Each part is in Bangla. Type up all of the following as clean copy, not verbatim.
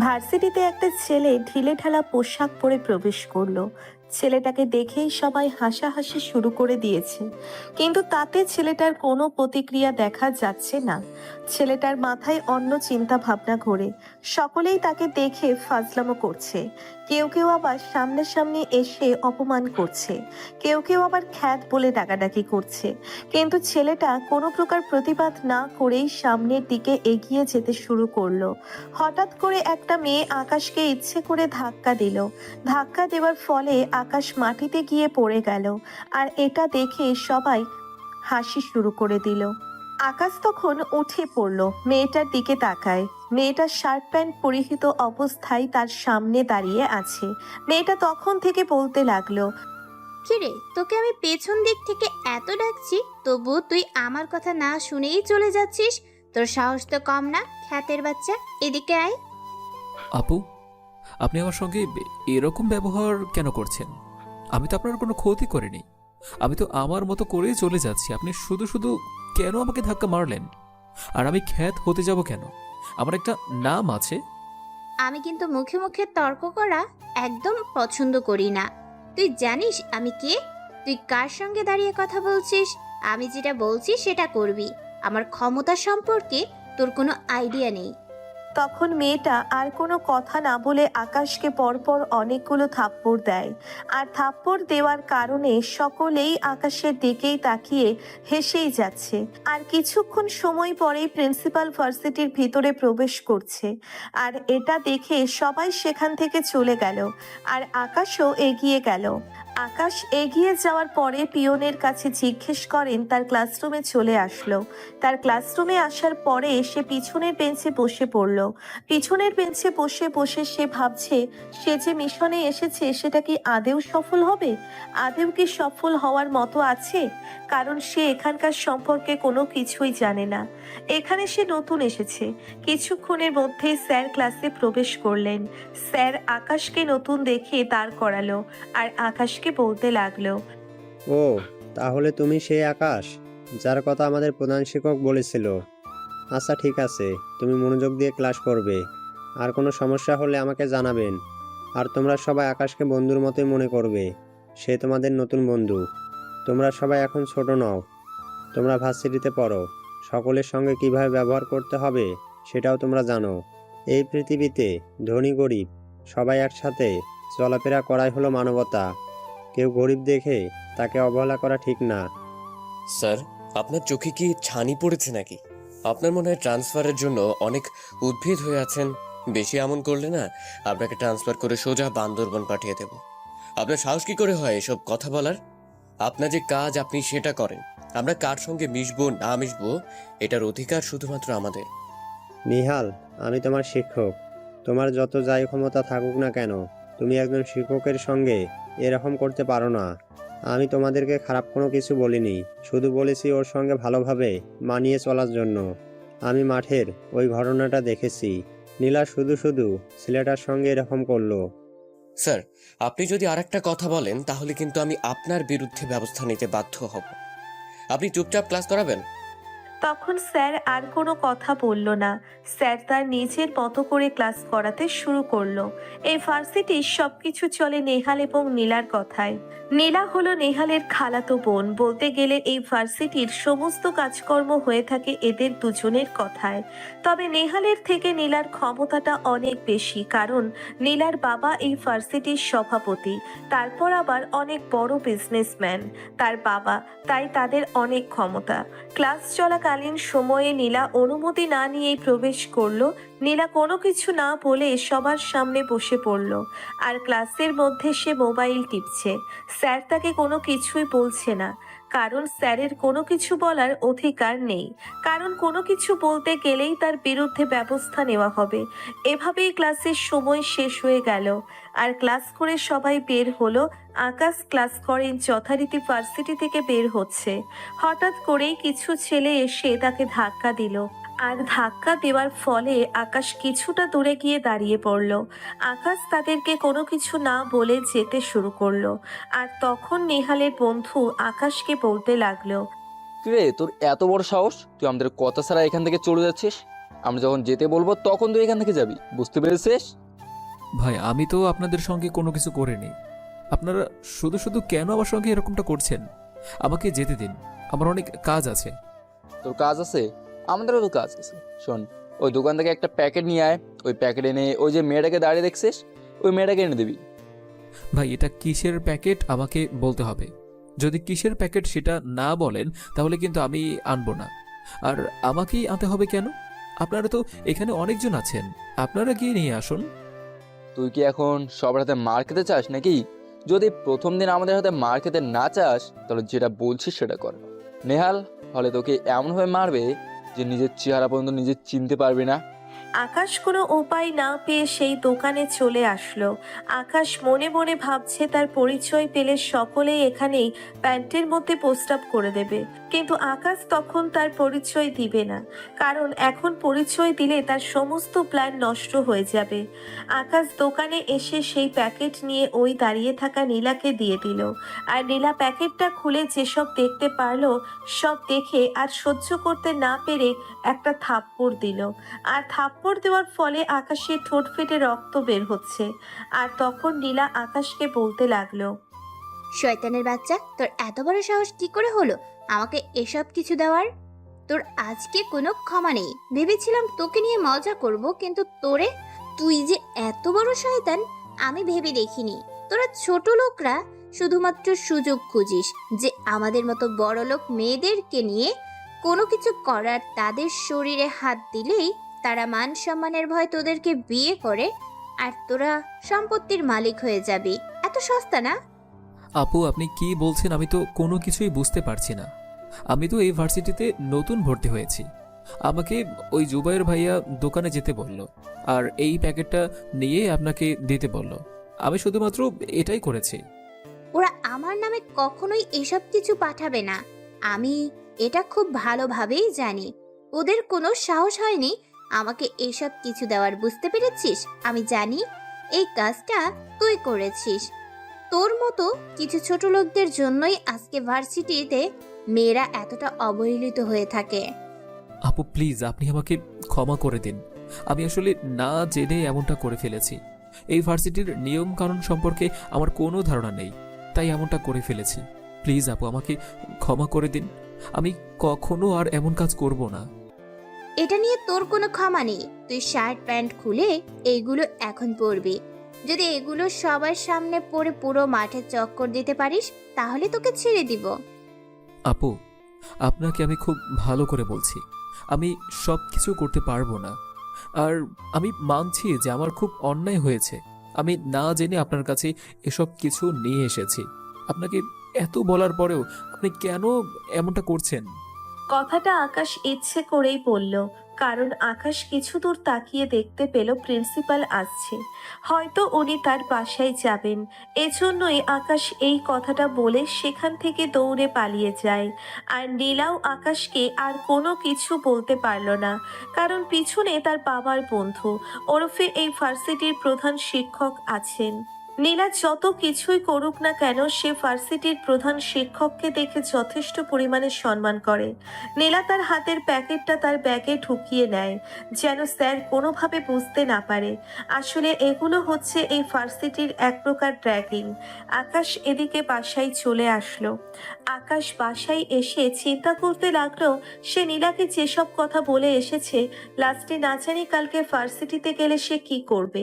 ভার্সিটিতে একটা ছেলে ঢিলেঢালা পোশাক পরে প্রবেশ করলো। ছেলেটাকে দেখেই সবাই হাসাহাসি শুরু করে দিয়েছে, কিন্তু তাতে ছেলেটার কোনো প্রতিক্রিয়া দেখা যাচ্ছে না। ছেলেটার মাথায় অন্য চিন্তা ভাবনা ঘোরে। সকলেই তাকে দেখে ফাজলামো করছে, কেউ কেউ আবার সামনাসামনি এসে অপমান করছে, কেউ কেউ আবার খ্যাত বলে ডাকাডাকি করছে। কিন্তু ছেলেটা কোনো প্রকার প্রতিবাদ না করেই সামনের দিকে এগিয়ে যেতে শুরু করলো। হঠাৎ করে একটা মেয়ে আকাশকে ইচ্ছে করে ধাক্কা দিল। ধাক্কা দেওয়ার ফলে আকাশ মাটিতে গিয়ে পড়ে গেল, আর এটা দেখে সবাই হাসি শুরু করে দিল। আকাশ তখন উঠে পড়ল, মেয়েটার দিকে তাকায়। মেয়েটা শার্ট প্যান্ট পরিহিত অবস্থায় তার সামনে দাঁড়িয়ে আছে। মেয়েটা তখন থেকে বলতে লাগলো, কিরে, তোকে আমি পেছন দিক থেকে এত ডাকছি, তবু তুই আমার কথা না শুনেই চলে যাচ্ছিস। তোর সাহস তো কম না, খ্যাতের বাচ্চা। এদিকে আয়। আপু, আপনি আমার সঙ্গে এরকম ব্যবহার কেন করছেন? আমি তো আপনার কোনো ক্ষতি করিনি। আমি তো আমার মতো করেই চলে যাচ্ছি। আপনি শুধু শুধু কেন আমাকে ধাক্কা মারলেন? আর আমি খ্যাত হতে যাব কেন? আমার একটা নাম আছে। আমি কিন্তু মুখে মুখে তর্ক করা একদম পছন্দ করি না। তুই জানিস আমি কে? তুই কার সঙ্গে দাঁড়িয়ে কথা বলছিস? আমি যেটা বলছি সেটা করবি। আমার ক্ষমতা সম্পর্কে তোর কোনো আইডিয়া নেই। তখন মেয়েটা আর কোনো কথা না বলে আকাশকে পরপর অনেকগুলো থাপ্পড় দেয়। আর থাপ্পড় দেওয়ার কারণে সকলেই আকাশের দিকেই তাকিয়ে হেসেই যাচ্ছে। আর কিছুক্ষণ সময় পরেই প্রিন্সিপাল ভার্সিটির ভিতরে প্রবেশ করছে। আর এটা দেখে সবাই সেখান থেকে চলে গেল, আর আকাশও এগিয়ে গেল। আকাশ এগিয়ে যাওয়ার পরে পিয়নের কাছে জিজ্ঞেস করেন তার ক্লাসরুমে চলে আসলো। তার ক্লাসরুমে আসার পরে সে পিছনের বেঞ্চে বসে পড়ল। পিছনের বেঞ্চে বসে বসে সে ভাবছে, সে যে মিশনে এসেছে সেটা কি আদেও সফল হবে? আদেও কি সফল হওয়ার মতো আছে? কারণ সে এখানকার সম্পর্কে কোনো কিছুই জানে না। এখানে সে নতুন এসেছে। কিছুক্ষণের মধ্যেই স্যার ক্লাসে প্রবেশ করলেন। স্যার আকাশকে নতুন দেখে দাঁড় করালো, আর আকাশকে বলতে লাগলো, ও, তাহলে তুমি সেই আকাশ যার কথা আমাদের প্রধান শিক্ষক বলেছিল। আচ্ছা, ঠিক আছে, তুমি মনোযোগ দিয়ে ক্লাস করবে। আর কোনো সমস্যা হলে আমাকে জানাবেন। আর তোমরা সবাই আকাশকে বন্ধুর মতোই মনে করবে। সে তোমাদের নতুন বন্ধু। তোমরা সবাই এখন ছোট নও, তোমরা ভার্সিটিতে পড়ো। সকলের সঙ্গে কিভাবে ব্যবহার করতে হবে সেটাও তোমরা জানো। এই পৃথিবীতে ধনী গরিব সবাই একসাথে চলাফেরা করাই হলো মানবতা। কেউ গরিব দেখে তাকে অবহেলা করা ঠিক না। স্যার, আপনার চোখে কি ছানি পড়েছে নাকি? আপনার মনে হয় ট্রান্সফারের জন্য অনেক উদ্ভিদ হয়ে আছেন। বেশি এমন করলে না, আপনাকে ট্রান্সফার করে সোজা বান্দরবন পাঠিয়ে দেব। আপনার সাহস কি করে হয় এসব কথা বলার? আপনার যে কাজ আপনি সেটা করেন। আমরা কার সঙ্গে মিশবো না মিশবো এটার অধিকার শুধুমাত্র আমাদের। নিহাল, আমি তোমার শিক্ষক। তোমার যত যাই ক্ষমতা থাকুক না কেন, তুমি একজন শিক্ষকের সঙ্গে এরকম করতে পারো না। আমি তোমাদেরকে খারাপ কোনো কিছু বলিনি, শুধু বলেছি ওর সঙ্গে ভালোভাবে মানিয়ে চলার জন্য। আমি মাঠের ওই ঘটনাটা দেখেছি। নীলা শুধু শুধু ছেলেটার সঙ্গে এরকম করলো। স্যার, আপনি যদি আরেকটা কথা বলেন তাহলে কিন্তু আমি আপনার বিরুদ্ধে ব্যবস্থা নিতে বাধ্য হব। আপনি চুপচাপ ক্লাস করাবেন। তখন স্যার আর কোনো কথা বলল না। স্যার তার নিজের মতো করে ক্লাস করাতে শুরু করলো। এই ভার্সিটির সবকিছু চলে নেহাল এবং নীলার কথায়। নীলা হলো নেহালের খালাতো বোন। বলতে গেলে এই ভার্সিটির সমস্ত কাজকর্ম হয়ে থাকে এদের দুজনের কথায়। তবে নেহালের থেকে নীলার ক্ষমতাটা অনেক বেশি, কারণ নীলার বাবা এই ভার্সিটির সভাপতি, তারপর আবার অনেক বড় বিজনেসম্যান তার বাবা, তাই তাদের অনেক ক্ষমতা। ক্লাস চলাকালীন সময়ে নীলা অনুমতি না নিয়েই প্রবেশ করলো। নীলা কোনো কিছু না বলে সবার সামনে বসে পড়ল, আর ক্লাসের মধ্যে সে মোবাইল টিপছে। স্যার তাকে কোনো কিছুই বলছে না, কারণ স্যারের কোনো কিছু বলার অধিকার নেই। কারণ কোনো কিছু বলতে গেলেই তার বিরুদ্ধে ব্যবস্থা নেওয়া হবে। এভাবেই ক্লাসের সময় শেষ হয়ে গেল, আর ক্লাস করে সবাই বের হলো। আকাশ ক্লাস করেন যথারীতি ভার্সিটি থেকে বের হচ্ছে। হঠাৎ করেই কিছু ছেলে এসে তাকে ধাক্কা দিল, আর ধাক্কা দেওয়ার ফলে আকাশ কিছুটা দূরে গিয়ে দাঁড়িয়ে পড়ল। আকাশ তাদেরকে কোনো কিছু না বলে যেতে শুরু করলো। আর তখন নেহালের বন্ধু আকাশকে বলতে লাগলো, কিরে, তোর এত বড় সাহস? তুই আমাদের কথা ছাড়া এখান থেকে চলে যাচ্ছিস? আমরা যখন যেতে বলবো তখন তুই এখান থেকে যাবি, বুঝতে পেরেছিস? ভাই আমি তো আপনাদের সঙ্গে কোনো কিছু করিনি। আপনারা শুধু শুধু কেন আমার সঙ্গে এরকমটা করছেন? আমাকে যেতে দিন, আমার অনেক কাজ আছে। তোর কাজ আছে, আমাদেরও তো কাজ আছে। শোন, ওই দোকান থেকে একটা প্যাকেট নিয়ে আয়, ওই প্যাকেট এনে ওই যে মেয়েটাকে দাঁড়িয়ে দেখছিস ওই মেয়েটাকে এনে দিবি। ভাই এটা কিসের প্যাকেট আমাকে বলতে হবে। যদি কিসের প্যাকেট সেটা না বলেন তাহলে কিন্তু আমি আনবো না। আর আমাকেই আনতে হবে কেন? আপনারা তো এখানে অনেকজন আছেন, আপনারা গিয়ে নিয়ে আসুন। তুই কি এখন সবার হাতে মার খেতে চাস নাকি? যদি প্রথম দিন আমাদের হাতে মার খেতে না চাস তাহলে যেটা বলছিস সেটা কর। নেহাল হলে তোকে এমনভাবে মারবে যে নিজের চেহারা পর্যন্ত নিজে চিনতে পারবি না। আকাশ কোনো উপায় না পেয়ে সেই দোকানে চলে আসলো। আকাশ মনে মনে ভাবছে তার পরিচয় পেলে সকলেই এখানেই প্যান্টের মধ্যে পোস্ট আপ করে দেবে, কিন্তু আকাশ তখন তার পরিচয় দিবে না, কারণ এখন পরিচয় দিলে তার সমস্ত প্ল্যান নষ্ট হয়ে যাবে। আকাশ দোকানে এসে সেই প্যাকেট নিয়ে ওই দাঁড়িয়ে থাকা নীলাকে দিয়ে দিল। আর নীলা প্যাকেটটা খুলে যেসব দেখতে পারলো সব দেখে আর সহ্য করতে না পেরে একটা থাপ্পড় দিল। আর থাপ্পড় দেওয়ার ফলে আকাশের ঠোঁট ফেটে রক্ত বের হচ্ছে। আর তখন নীলা আকাশকে বলতে লাগলো, শয়তানের বাচ্চা, তোর এত বড় সাহস কি করে হলো আমাকে এসব কিছু দেওয়ার? তোর আজকে কোনো ক্ষমা নেই। ভেবেছিলাম তোকে নিয়ে মজা করব, কিন্তু তুই যে এত বড় শয়তান আমি ভেবে দেখিনি। তোরা ছোট লোকরা শুধুমাত্র সুযোগ খুঁজিস যে আমাদের মতো বড় লোক মেয়েদেরকে নিয়ে কোনো কিছু করার। তাদের শরীরে হাত দিলেই তারা মান সম্মানের ভয় তোদেরকে বিয়ে করে, আর তোরা সম্পত্তির মালিক হয়ে যাবি। এত সস্তা না? আপু আপনি কি বলছেন আমি তো কোনো কিছুই বুঝতে পারছি না। আমি তো এই ভার্সিটিতে নতুন ভর্তি হয়েছি। আমাকে ওই জুবাইর ভাইয়া দোকানে যেতে বলল আর এই প্যাকেটটা নিয়ে আপনাকে দিতে বলল। আমি শুধুমাত্র এটাই করেছি। ওরা আমার নামে কখনোই এসব কিছু পাঠাবে না। আমি এটা খুব ভালোভাবেই জানি। ওদের কোনো সাহস হয়নি আমাকে এসব কিছু দেওয়ার, বুঝতে পেরেছিস? আমি জানি এই কাজটা তুই করেছিস। তোর মতো কিছু ছোট লোকদের জন্যই আজকে ভার্সিটিতে মেয়েরা এতটা অবহেলিত হয়ে থাকে। আপু প্লিজ আপনি আমাকে ক্ষমা করে দিন। আমি আসলে না জেনে এমনটা করে ফেলেছি। এই ভার্সিটির নিয়ম কানুন সম্পর্কে আমার কোনো ধারণা নেই, তাই এমনটা করে ফেলেছি। প্লিজ আপু আমাকে ক্ষমা করে দিন। আমি কখনো আর এমন কাজ করব না। এটা নিয়ে তোর কোনো ক্ষমা নেই। তুই শার্ট প্যান্ট খুলে এইগুলো এখন পরবি। যদি এগুলো সবার সামনে পরে পুরো মাঠে চক্কর দিতে পারিস তাহলে তোকে ছেড়ে দিব। আপু আপনাকে আমি খুব ভালো করে বলছি, আমি সব কিছু করতে পারবো না। আর আমি মানছি যে আমার খুব অন্যায় হয়েছে। আমি না জেনে আপনার কাছে এসব কিছু নিয়ে এসেছি। আপনাকে এত বলার পরেও আপনি কেন এমনটা করছেন? কথাটা আকাশ ইচ্ছে করেই বলল, কারণ আকাশ কিছু দূর তাকিয়ে দেখতে পেল প্রিন্সিপাল আসছে। হয়তো উনি তার বাসায় যাবেন, এজন্যই আকাশ এই কথাটা বলে সেখান থেকে দৌড়ে পালিয়ে যায়। আর নীলাও আকাশকে আর কোনো কিছু বলতে পারল না, কারণ পিছনে তার বাবার বন্ধু ওরফে এই ভার্সিটির প্রধান শিক্ষক আছেন। নীলা যত কিছুই করুক না কেন সে ভার্সিটির প্রধান শিক্ষককে দেখে যথেষ্ট পরিমাণে সম্মান করে। নীলা তার হাতের প্যাকেটটা তার ব্যাগে ঢুকিয়ে নেয়, যেন স্যার কোনোভাবে বুঝতে না পারে। আসলে এগুলো হচ্ছে এই ভার্সিটির এক প্রকার র্যাগিং। আকাশ এদিকে বাসায় চলে আসলো। আকাশ বাসায় এসে চিন্তা করতে লাগলো সে নীলাকে যেসব কথা বলে এসেছে, লাস্টে না জানি কালকে ভার্সিটিতে গেলে সে কি করবে।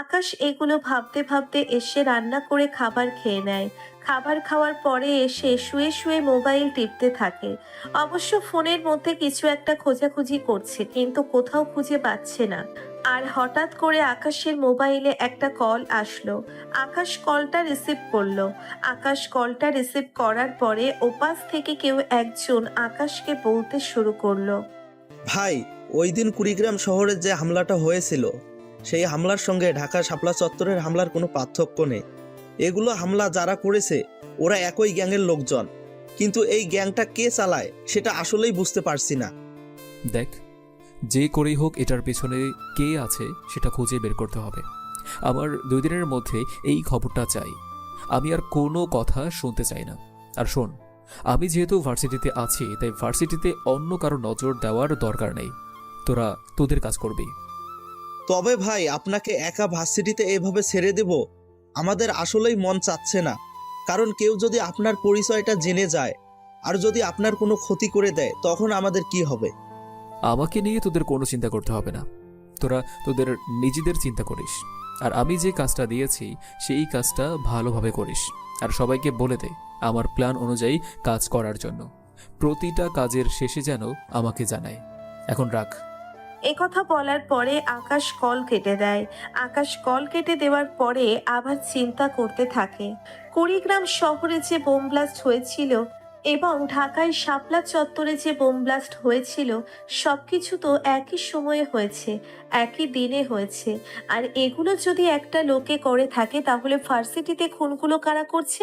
আকাশ এগুলো ভাবতে ভাবতে এসে রান্না করে খাবার খেয়ে নেয়। খাবার খাওয়ার পরে এসে শুয়ে শুয়ে মোবাইল টিপতে থাকে। অবশ্য ফোনের মধ্যে কিছু একটা খোঁজাখুঁজি করছে, কিন্তু কোথাও খুঁজে পাচ্ছে না। আর হঠাৎ করে আকাশের মোবাইলে একটা কল আসলো। আকাশ কলটা রিসিভ করলো। আকাশ কলটা রিসিভ করার পরে ওপাশ থেকে কেউ একজন আকাশকে বলতে শুরু করলো, ভাই, ওই দিন কুড়িগ্রাম শহরে যে হামলাটা হয়েছিল সেই হামলার সঙ্গে ঢাকা শাপলা চত্বরের হামলার কোনো পার্থক্য নেই। এগুলো হামলা যারা করেছে ওরা একই গ্যাংয়ের লোকজন, কিন্তু এই গ্যাংটা কে চালায় সেটা আসলেই বুঝতে পারছি না। দেখ, যে করেই হোক এটার পেছনে কে আছে সেটা খুঁজে বের করতে হবে। আমার 2 দিনের মধ্যে এই খবরটা চাই। আমি আর কোনো কথা শুনতে চাই না। আর শোন, আমি যেহেতু ভার্সিটিতে আছি তাই ভার্সিটিতে অন্য কারো নজর দেওয়ার দরকার নেই। তোরা তোদের কাজ করবি। তবে ভাই আপনাকে একা ভার্সিটিতে এভাবে ছেড়ে দেব আমাদের আসলেই মন চাচ্ছে না। কারণ কেউ যদি আপনার পরিচয়টা জেনে যায় আর যদি আপনার কোনো ক্ষতি করে দেয় তখন আমাদের কি হবে? আমাকে নিয়ে তোদের কোনো চিন্তা করতে হবে না, তোরা তোদের নিজেদের চিন্তা করিস। আর আমি যে কাজটা দিয়েছি সেই কাজটা ভালোভাবে করিস, আর সবাইকে বলে দে আমার প্ল্যান অনুযায়ী কাজ করার জন্য। প্রতিটা কাজের শেষে যেন আমাকে জানায়। এখন রাখ। একথা বলার পরে আকাশ কল কেটে দেয়। আকাশ কল কেটে দেওয়ার পরে আবার চিন্তা করতে থাকে। কুড়িগ্রাম শহরে যে বোম ব্লাস্ট হয়েছিল এবং ঢাকায় শাপলা চত্বরে যে বোম ব্লাস্ট হয়েছিল সবকিছু তো একই সময়ে হয়েছে, একই দিনে হয়েছে। আর এগুলো যদি একটা লোকে করে থাকে তাহলে ভার্সিটিতে খুনগুলো কারা করছে?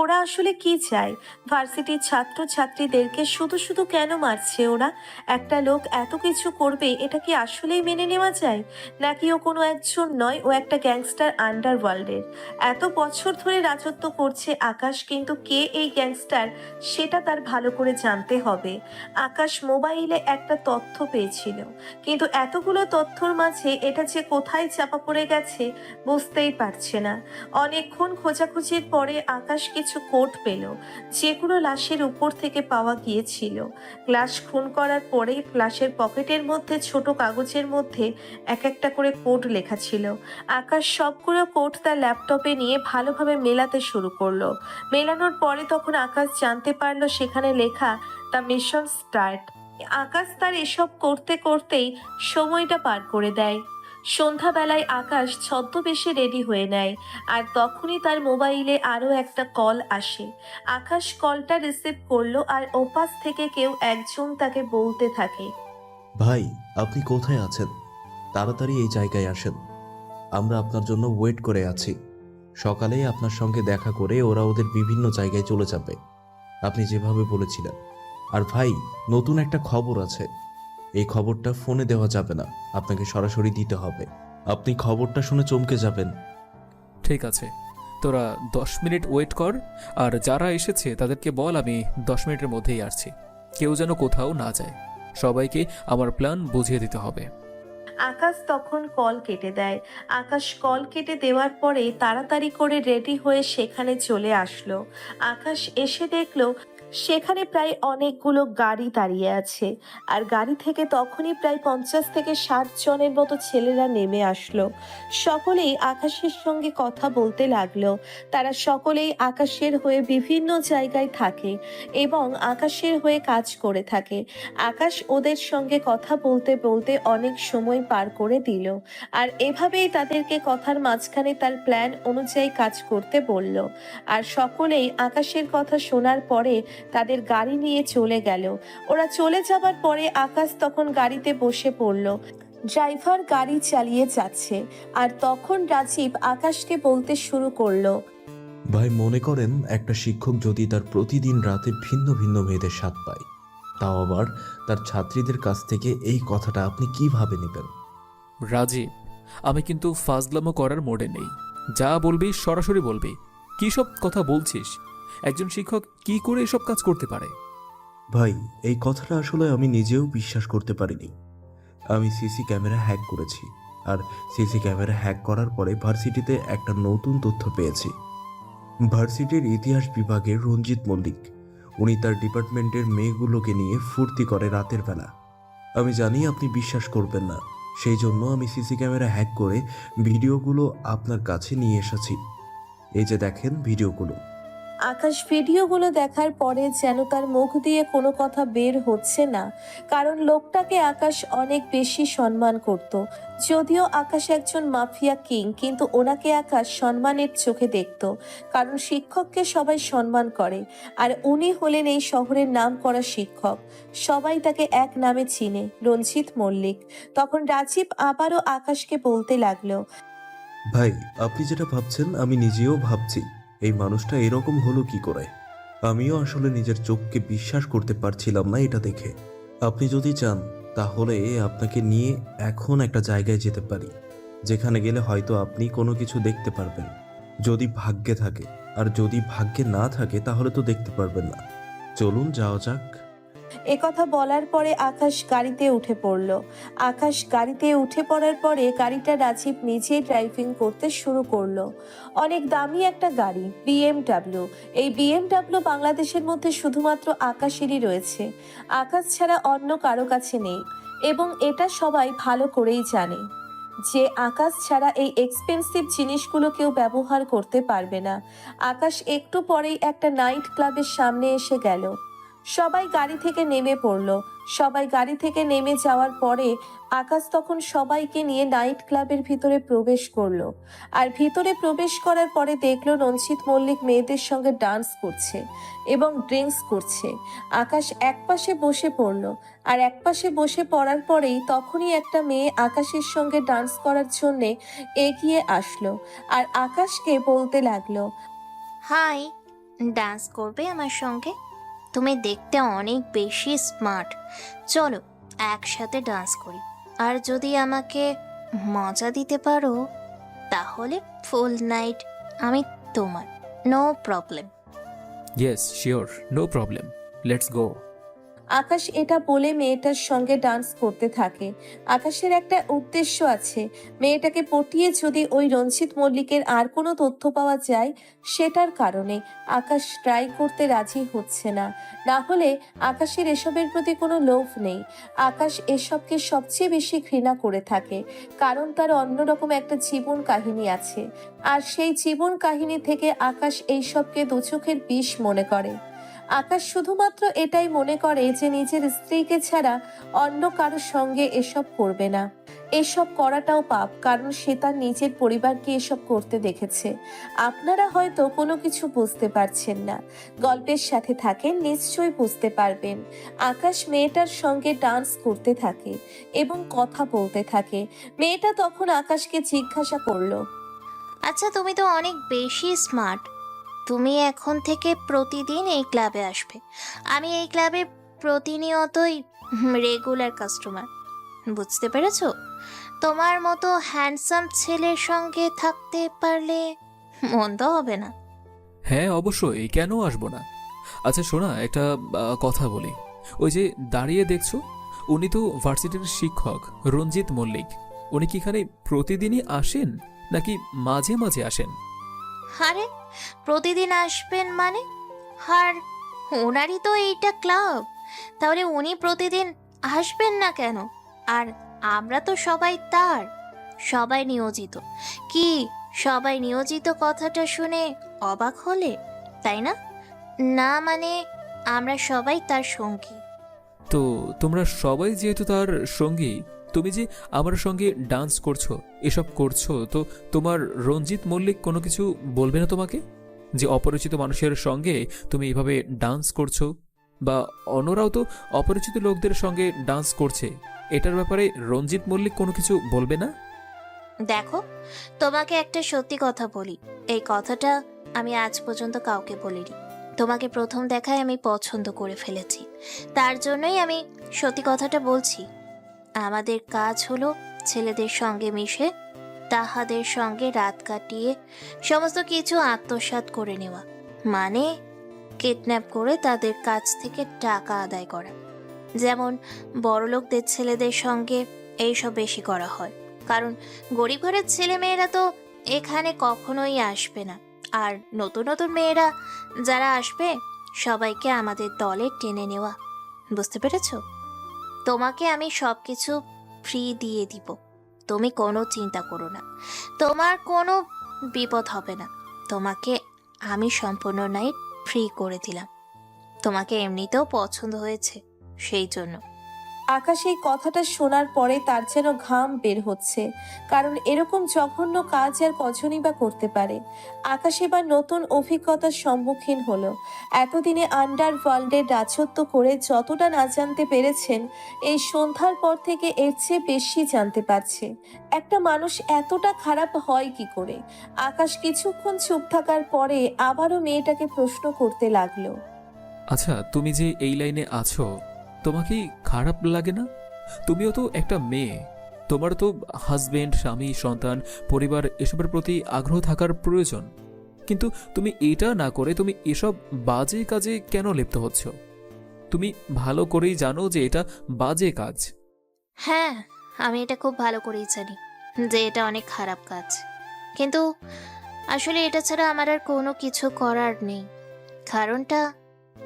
ওরা আসলে কি চায়? ভার্সিটির ছাত্রছাত্রীদেরকে শুধু শুধু কেন মারছে ওরা? একটা লোক এত কিছু করবে এটা কি আসলেই মেনে নেওয়া যায়? নাকি ও কোনো একজন নয়, ও একটা গ্যাংস্টার আন্ডারওয়ার্ল্ডের। এত বছর ধরে রাজত্ব করছে আকাশ, কিন্তু কে এই গ্যাংস্টার সেটা তার ভালো করে জানতে হবে। আকাশ মোবাইলে একটা তথ্য পেয়েছিল, কিন্তু এতগুলো তথ্যর মাঝে এটা যে কোথায় চাপা পড়ে গেছে বুঝতেই পারছে না। অনেকক্ষণ খোঁজাখুঁজির পরে আকাশ কিছু কোড পেল, যেগুলো লাশের উপর থেকে পাওয়া গিয়েছিল। লাশ খুন করার পরেই লাশের পকেটের মধ্যে ছোট কাগজের মধ্যে এক একটা করে কোড লেখা ছিল। আকাশ সবগুলো কোড তার ল্যাপটপে নিয়ে ভালোভাবে মেলাতে শুরু করলো। মেলানোর পরে তখন আকাশ জানতে পারলো সেখানে লেখা দ্য মিশন স্টার্ট। আকাশ তার এসব করতে করতেই সময়টা পার করে দেয়। সন্ধ্যাবেলায় আকাশ ছদ্মবেশে রেডি হয়ে নেয়, আর তখনই তার মোবাইলে আরও একটা কল আসে। আকাশ কলটা রিসিভ করলো, আর ওপাশ থেকে কেউ একজন তাকে বলতে থাকে, ভাই, আপনি কোথায় আছেন? তাড়াতাড়ি এই জায়গায় আসেন, আমরা আপনার জন্য ওয়েট করে আছি। সকালেই আপনার সঙ্গে দেখা করে ওরা ওদের বিভিন্ন জায়গায় চলে যাবে, আপনি যেভাবে বলেছিলেন। আর ভাই, নতুন একটা খবর আছে। এই খবরটা ফোনে দেওয়া যাবে না, আপনাকে সরাসরি দিতে হবে। আপনি খবরটা শুনে চমকে যাবেন। ঠিক আছে, তোরা 10 মিনিট ওয়েট কর, আর যারা এসেছে তাদেরকে বল আমি 10 মিনিটের মধ্যেই আসছি। কেউ যেন কোথাও না যায়, সবাইকে আমার প্ল্যান বুঝিয়ে দিতে হবে। আকাশ তখন কল কেটে দেয়। আকাশ কল কেটে দেওয়ার পরে তাড়াতাড়ি করে রেডি হয়ে সেখানে চলে আসলো। আকাশ এসে দেখলো সেখানে প্রায় অনেকগুলো গাড়ি দাঁড়িয়ে আছে, আর গাড়ি থেকে তখনই প্রায় 50 থেকে 60 জনের মতো ছেলেরা নেমে আসলো। সকলেই আকাশের সঙ্গে কথা বলতে লাগলো। তারা সকলেই আকাশের হয়ে বিভিন্ন জায়গায় থাকে এবং আকাশের হয়ে কাজ করে থাকে। আকাশ ওদের সঙ্গে কথা বলতে বলতে অনেক সময় পার করে দিল, আর এভাবেই তাদেরকে কথার মাঝখানে তার প্ল্যান অনুযায়ী কাজ করতে বলল। আর সকলেই আকাশের কথা শোনার পরে তাদের গাড়ি নিয়ে চলে গেল। ওরা চলে যাবার পরে আকাশ তখন গাড়িতে বসে পড়ল। ড্রাইভার গাড়ি চালিয়ে যাচ্ছে, আর তখন রাজীব আকাশকে বলতে শুরু করলো, ভাই, মনে করেন একটা শিক্ষক যদি তার প্রতিদিন রাতে ভিন্ন ভিন্ন মেয়েদের স্বাদ পায়, তাও আবার তার ছাত্রীদের কাছ থেকে, এই কথাটা আপনি কিভাবে নেবেন? রাজীব, আমি কিন্তু ফাজলামো করার মোড়ে নেই। যা বলবি সরাসরি বলবি। কী সব কথা বলছিস? একজন শিক্ষক কি করে এসব কাজ করতে পারে? ভাই, এই কথাটা আসলে আমি নিজেও বিশ্বাস করতে পারিনি। আমি সিসি ক্যামেরা হ্যাক করেছি, আর সিসি ক্যামেরা হ্যাক করার পরে ভার্সিটিতে একটা নতুন তথ্য পেয়েছি। ভার্সিটির ইতিহাস বিভাগের রঞ্জিত মল্লিক, উনি তার ডিপার্টমেন্টের মেয়েগুলোকে নিয়ে ফুর্তি করে রাতের বেলা। আমি জানি আপনি বিশ্বাস করবেন না, সেই জন্য আমি সিসি ক্যামেরা হ্যাক করে ভিডিওগুলো আপনার কাছে নিয়ে এসেছি। এই যে দেখেন ভিডিওগুলো। আকাশ ভিডিওগুলো দেখার পরে যেন তার মুখ দিয়ে কোনো কথা বের হচ্ছে না, কারণ লোকটাকে আকাশ অনেক বেশি সম্মান করত। যদিও আকাশ একজন মাফিয়া কিং, কিন্তু ওনাকে আকাশ সম্মানের চোখে দেখত, কারণ শিক্ষককে সবাই সম্মান করে, আর উনি হলেন এই শহরের নামকরা শিক্ষক। সবাই তাকে এক নামে চিনে, রঞ্জিত মল্লিক। তখন রাজীব আবারও আকাশকে বলতে লাগলো, ভাই, আপনি যেটা ভাবছেন আমি নিজেও ভাবছি, এই মানুষটা এরকম হলো কি করে। আমিও আসলে নিজের চোখকে বিশ্বাস করতে পারছিলাম না এটা দেখে। আপনি যদি চান তাহলে আপনাকে নিয়ে এখন একটা জায়গায় যেতে পারি, যেখানে গেলে হয়তো আপনি কোনো কিছু দেখতে পারবেন, যদি ভাগ্যে থাকে। আর যদি ভাগ্যে না থাকে তাহলে তো দেখতে পারবেন না। চলুন যাওয়া যাক। একথা বলার পরে আকাশ গাড়িতে উঠে পড়ল। আকাশ গাড়িতে উঠে পড়ার পরে গাড়িটা রাজীব নিজেই ড্রাইভিং করতে শুরু করলো। অনেক দামি একটা গাড়ি, বিএমডাব্লিউ। এই বিএমডাব্লিউ বাংলাদেশের মধ্যে শুধুমাত্র আকাশেরই রয়েছে, আকাশ ছাড়া অন্য কারো কাছে নেই। এবং এটা সবাই ভালো করেই জানে যে আকাশ ছাড়া এই এক্সপেন্সিভ জিনিসগুলো কেউ ব্যবহার করতে পারবে না। আকাশ একটু পরেই একটা নাইট ক্লাবের সামনে এসে গেল। সবাই গাড়ি থেকে নেমে পড়ল। সবাই গাড়ি থেকে নেমে যাওয়ার পরে আকাশ তখন সবাইকে নিয়ে নাইট ক্লাবের ভিতরে প্রবেশ করলো। আর ভিতরে প্রবেশ করার পরে দেখলো রঞ্জিত মল্লিক মেয়েদের সঙ্গে ডান্স করছে এবং ড্রিঙ্কস করছে। আকাশ একপাশে বসে পড়লো। আর একপাশে বসে পড়ার পরেই তখনই একটা মেয়ে আকাশের সঙ্গে ডান্স করার জন্যে এগিয়ে আসলো আর আকাশকে বলতে লাগলো, হাই, ডান্স করবে আমার সঙ্গে? তুমি দেখতে অনেক বেশি স্মার্ট, চলো একসাথে ডান্স করি। আর যদি আমাকে মজা দিতে পারো তাহলে ফুল নাইট আমি তোমার, no problem. Yes sure, no problem, let's go. Akash এটা বলে মেয়েটার সঙ্গে ডান্স করতে থাকে। আকাশের একটা উদ্দেশ্য আছে, মেয়েটাকে পটিয়ে যদি ওই রঞ্জিত মল্লিকের আর কোনো তথ্য পাওয়া যায় সেটার কারণে আকাশ ট্রাই করতে রাজি হচ্ছে না। না হলে আকাশের এসবের প্রতি কোনো লোভ নেই। আকাশ এসবকে সবচেয়ে বেশি ঘৃণা করে থাকে, কারণ তার অন্যরকম একটা জীবন কাহিনী আছে। আর সেই জীবন কাহিনী থেকে আকাশ এইসবকে দুচোখের বিষ মনে করে। আকাশ শুধুমাত্র এটাই মনে করে যে নিজের স্ত্রীকে ছাড়া অন্য কারোর সঙ্গে এসব করবে না। এসব করাটাও পাপ, কারণ সে তার নিজের পরিবারকে এসব করতে দেখেছে। আপনারা হয়তো কোনো কিছু বুঝতে পারছেন না, গল্পের সাথে থাকেন নিশ্চয়ই বুঝতে পারবেন। আকাশ মেয়েটার সঙ্গে ডান্স করতে থাকে এবং কথা বলতে থাকে। মেয়েটা তখন আকাশকে জিজ্ঞাসা করলো, আচ্ছা, তুমি তো অনেক বেশি স্মার্ট, তুমি এখন থেকে প্রতিদিন এই ক্লাবে আসবে। আমি এই ক্লাবে প্রতিনিয়তই রেগুলার কাস্টমার, বুঝতে পেরেছো? তোমার মতো হ্যান্ডসাম ছেলের সঙ্গে থাকতে পারলে মন্দ হবে না। হ্যাঁ অবশ্যই, কেন আসবো না। আচ্ছা শোনা, একটা কথা বলি। ওই যে দাঁড়িয়ে দেখছো, উনি তো ভার্সিটির শিক্ষক রঞ্জিত মল্লিক। উনি কি এখানে প্রতিদিনই আসেন নাকি মাঝে মাঝে আসেন? আরে প্রতিদিন আসবেন মানে? আর ওনারই তো এইটা ক্লাব, তাহলে উনি প্রতিদিন আসবেন না কেন? আর আমরা তো সবাই তার, সবাই নিয়োজিত। কি সবাই নিয়োজিত কথাটা শুনে অবাক হলে, তাই না? না মানে আমরা সবাই তার সঙ্গী। তো তোমরা সবাই যেহেতু তার সঙ্গী, তুমি যে আমার সঙ্গে ডান্স করছো, এসব করছো, তো তোমার রঞ্জিত মল্লিক কোনো কিছু বলবে না তোমাকে? যে অপরিচিত মানুষের সঙ্গে তুমি এভাবে ডান্স করছো, বা অন্যরাও তো অপরিচিত লোকদের সঙ্গে ডান্স করছে, এটার ব্যাপারে রঞ্জিত মল্লিক কোনো কিছু বলবে না? দেখো, তোমাকে একটা সত্যি কথা বলি, এই কথাটা আমি আজ পর্যন্ত কাউকে বলিনি। তোমাকে প্রথম দেখায় আমি পছন্দ করে ফেলেছি, তার জন্যই আমি সত্যি কথাটা বলছি। আমাদের কাজ হলো ছেলেদের সঙ্গে মিশে তাহাদের সঙ্গে রাত কাটিয়ে সমস্ত কিছু আত্মসাৎ করে নেওয়া, মানে কিডন্যাপ করে তাদের কাছ থেকে টাকা আদায় করা। যেমন বড়লোকদের ছেলেদের সঙ্গে এইসব বেশি করা হয়, কারণ গরিব ঘরের ছেলে মেয়েরা তো এখানে কখনোই আসবে না। আর নতুন নতুন মেয়েরা যারা আসবে সবাইকে আমাদের দলে টেনে নেওয়া, বুঝতে পেরেছো? তোমাকে আমি সব কিছু ফ্রি দিয়ে দিব, তুমি কোনো চিন্তা করো না, তোমার কোনো বিপদ হবে না। তোমাকে আমি সম্পূর্ণ নাইট ফ্রি করে দিলাম, তোমাকে এমনিতেও পছন্দ হয়েছে সেই জন্য। আকাশ এই কথাটা শোনার পরে তার যেন ঘাম বের হচ্ছে, কারণ এরকম জঘন্য কাজ আর কজনই বা করতে পারে। আকাশ এবার নতুন অভিজ্ঞতার সম্মুখীন হলো। এতদিনে আন্ডারওয়ার্ল্ডের রাজত্ব করে যতটা না জানতে পেরেছেন, এই সন্ধ্যার পর থেকে এর চেয়ে বেশি জানতে পারছে। একটা মানুষ এতটা খারাপ হয় কি করে? আকাশ কিছুক্ষণ চুপ থাকার পরে আবারও মেয়েটাকে প্রশ্ন করতে লাগলো, আচ্ছা তুমি যে এই লাইনে আছো, তোমার কি খারাপ লাগে না? তুমিও তো একটা মেয়ে, তোমার তো হাজবেন্ড, স্বামী, সন্তান, পরিবার এসবের প্রতি আগ্রহ থাকার প্রয়োজন। কিন্তু তুমি এটা না করে তুমি এসব বাজে কাজে কেন লিপ্ত হচ্ছ? তুমি ভালো করেই জানো যে এটা বাজে কাজ। হ্যাঁ, আমি এটা খুব ভালো করেই জানি যে এটা অনেক খারাপ কাজ, কিন্তু আসলে এটা ছাড়া আমার আর কোনো কিছু করার নেই। কারণটা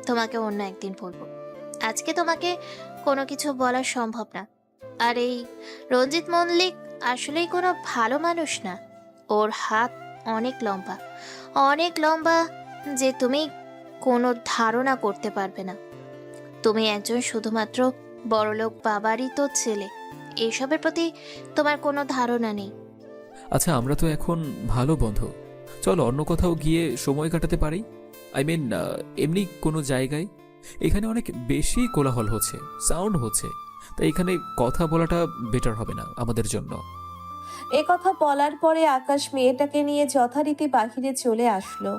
তোমাকে অন্য একদিন বলবো, আজকে তোমাকে কোনো কিছু বলা সম্ভব না। আর এই রঞ্জিত মল্লিক আসলেই কোনো ভালো মানুষ না। ওর হাত অনেক লম্বা, অনেক লম্বা, যে তুমি কোনো ধারণা করতে পারবে না। তুমি একজন শুধুমাত্র বড়লোক বাবারই তো ছেলে, এসবের প্রতি তোমার কোনো ধারণা নেই। আচ্ছা, আমরা তো এখন ভালো বন্ধু, চলো অন্য কোথাও গিয়ে সময় কাটাতে পারি। আই মিন, এমনি কোনো জায়গায়। এখানে অনেক বেশি কোলাহল হচ্ছে, সাউন্ড হচ্ছে, তাই এখানে কথা বলাটা বেটার হবে না আমাদের জন্য। এ কথা বলার পরে আকাশ মেয়েটাকে নিয়ে যথারীতি বাহিরে চলে আসলো।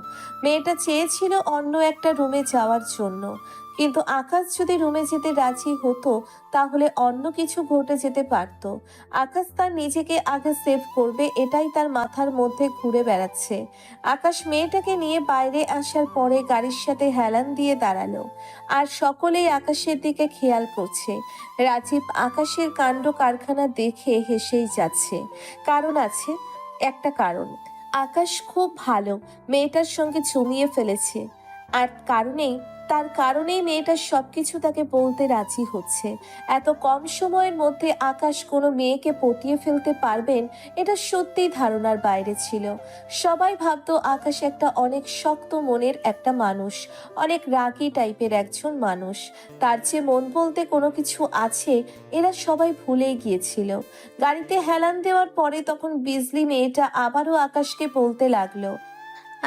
মেয়েটা চেয়েছিল অন্য একটা রুমে যাওয়ার জন্য, কিন্তু আকাশ যদি রুমে যেতে রাজি হতো তাহলে অন্য কিছু ঘটে যেতে পারত। আকাশ তার নিজেকে আগে সেভ করবে এটাই তার মাথার মধ্যে ঘুরে বেড়াচ্ছে। আকাশ মেয়েটাকে নিয়ে বাইরে আসার পরে গাড়ির সাথে হেলান দিয়ে দাঁড়ালো, আর সকলেই আকাশের দিকে খেয়াল করছে। রাজীব আকাশের কাণ্ড কারখানা দেখে হেসেই যাচ্ছে। কারণ আছে, একটা কারণ, আকাশ খুব ভালো মেয়েটার সঙ্গে জমিয়ে ফেলেছে, আর তার কারণেই মেয়েটার সবকিছু তাকে বলতে রাজি হচ্ছে। এত কম সময়ের মধ্যে আকাশ কোনো মেয়েকে পটিয়ে ফেলতে পারবেন এটা সত্যিই ধারণার বাইরে ছিল। সবাই ভাবতো আকাশ একটা অনেক শক্ত মনের একটা মানুষ, অনেক রাগী টাইপের একজন মানুষ, তার যে মন বলতে কোনো কিছু আছে এরা সবাই ভুলেই গিয়েছিল। গাড়িতে হেলান দেওয়ার পরে তখন বিজলি মেয়েটা আবারও আকাশকে বলতে লাগলো,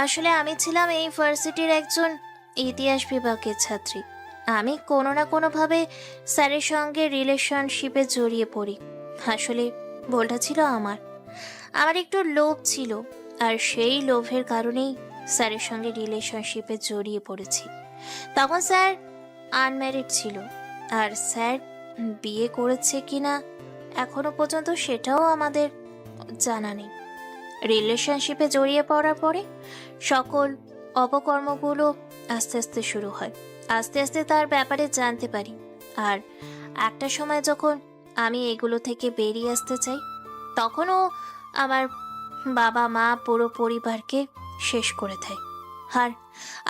আসলে আমি ছিলাম এই ভার্সিটির একজন ইতিহাস বিভাগের ছাত্রী। আমি কোনো না কোনোভাবে স্যারের সঙ্গে রিলেশনশিপে জড়িয়ে পড়ি। আসলে ভুলটা ছিল আমার একটু লোভ ছিল, আর সেই লোভের কারণেই স্যারের সঙ্গে রিলেশনশিপে জড়িয়ে পড়েছি। তখন স্যার আনম্যারিড ছিল, আর স্যার বিয়ে করেছে কিনা এখনো পর্যন্ত সেটাও আমাদের জানা নেই। রিলেশনশিপে জড়িয়ে পড়ার পরে সকল অপকর্মগুলো আস্তে আস্তে শুরু হয়। আস্তে আস্তে তার ব্যাপারে জানতে পারি, আর একটা সময় যখন আমি এগুলো থেকে বেরিয়ে আসতে চাই তখনও আমার বাবা মা পুরো পরিবারকে শেষ করে দেয়। আর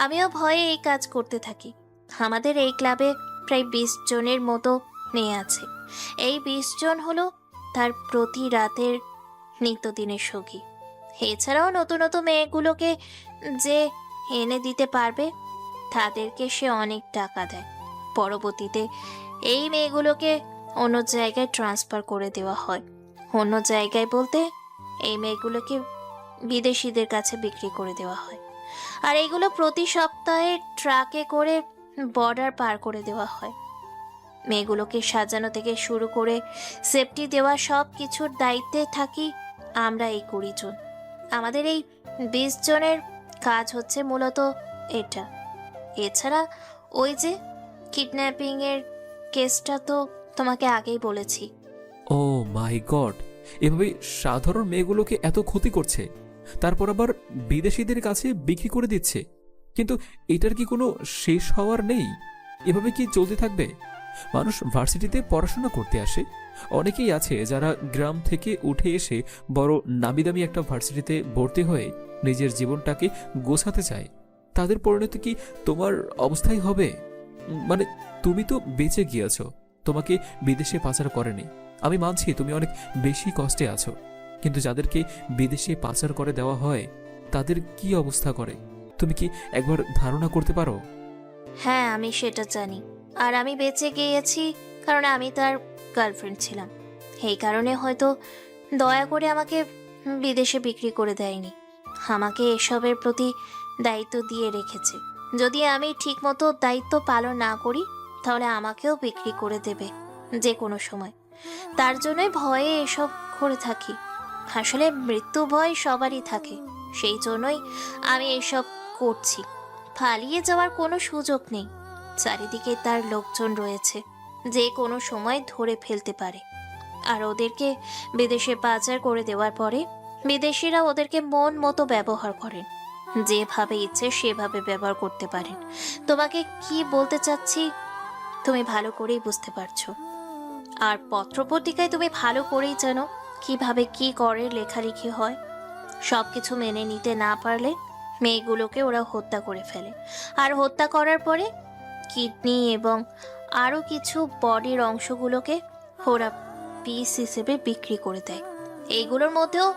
আমিও ভয়ে এই কাজ করতে থাকি। আমাদের এই ক্লাবে প্রায় 20 জনের মতো মেয়ে আছে। এই 20 জন হলো তার প্রতি রাতের নিত্যদিনের সঙ্গী। এছাড়াও নতুন নতুন মেয়েগুলোকে যে এনে দিতে পারবে তাদেরকে সে অনেক টাকা দেয়। পরবর্তীতে এই মেয়েগুলোকে অন্য জায়গায় ট্রান্সফার করে দেওয়া হয়। অন্য জায়গায় বলতে এই মেয়েগুলোকে বিদেশিদের কাছে বিক্রি করে দেওয়া হয়। আর এইগুলো প্রতি সপ্তাহে ট্রাকে করে বর্ডার পার করে দেওয়া হয়। মেয়েগুলোকে সাজানো থেকে শুরু করে সেফটি দেওয়া সব কিছুর দায়িত্বে থাকি আমরা এই 20 জন। আমাদের এই 20 জনের কাজ হচ্ছে মূলত এটা। এছাড়া ওই যে কিডন্যাপিং এর কেসটা তো তোমাকে আগেই বলেছি। ও মাই গড, এভাবে সাধারণ মেয়েগুলোকে এত ক্ষতি করছে, তারপর আবার বিদেশিদের কাছে বিক্রি করে দিচ্ছে। কিন্তু এটার কি কোনো শেষ হওয়ার নেই? এভাবে কি চলতে থাকবে? মানুষ ভার্সিটিতে পড়াশোনা করতে আসে, অনেকেই আছে যারা গ্রাম থেকে উঠে এসে বড় নামিদামি একটা ভার্সিটিতে ভর্তি হয়ে নিজের জীবনটাকে গোছাতে চায়। তাদের পরিণতি কি তোমার অবস্থাই হবে? মানে তুমি তো বেঁচে গিয়েছো, তোমাকে বিদেশে পাচার করেনি। আমি মানছি তুমি অনেক বেশি কষ্টে আছো, কিন্তু যাদেরকে বিদেশে পাচার করে দেওয়া হয় তাদের কি অবস্থা করে তুমি কি একবার ধারণা করতে পারো? হ্যাঁ, আমি সেটা জানি। আর আমি বেঁচে গিয়েছি কারণ আমি তার গার্লফ্রেন্ড ছিলাম। এই কারণে হয়তো দয়া করে আমাকে বিদেশে বিক্রি করে দেয়নি, আমাকে এসবের প্রতি দায়িত্ব দিয়ে রেখেছে। যদি আমি ঠিকমতো দায়িত্ব পালন না করি তাহলে আমাকেও বিক্রি করে দেবে যে কোনো সময়। তার জন্যই ভয়ে এসব করে থাকি। আসলে মৃত্যু ভয় সবারই থাকে, সেই জন্যই আমি এসব করছি। পালিয়ে যাওয়ার কোনো সুযোগ নেই। চারিদিকে তার লোকজন রয়েছে, যে কোনো সময় ধরে ফেলতে পারে। আর ওদেরকে বিদেশে পাচার করে দেওয়ার পরে বিদেশিরা ওদেরকে মন মতো ব্যবহার করেন, যেভাবে ইচ্ছে সেভাবে ব্যবহার করতে পারেন। তোমাকে কি বলতে চাচ্ছি তুমি ভালো করেই বুঝতে পারছো। আর পত্রপত্রিকায় তুমি ভালো করেই জানো কিভাবে কি করে লেখালেখি হয়। সব কিছু মেনে নিতে না পারলে মেয়েগুলোকে ওরা হত্যা করে ফেলে, আর হত্যা করার পরে কিডনি এবং আরও কিছু বডির অংশগুলোকে ওরা পিস হিসেবে বিক্রি করে দেয়। এইগুলোর মধ্যেও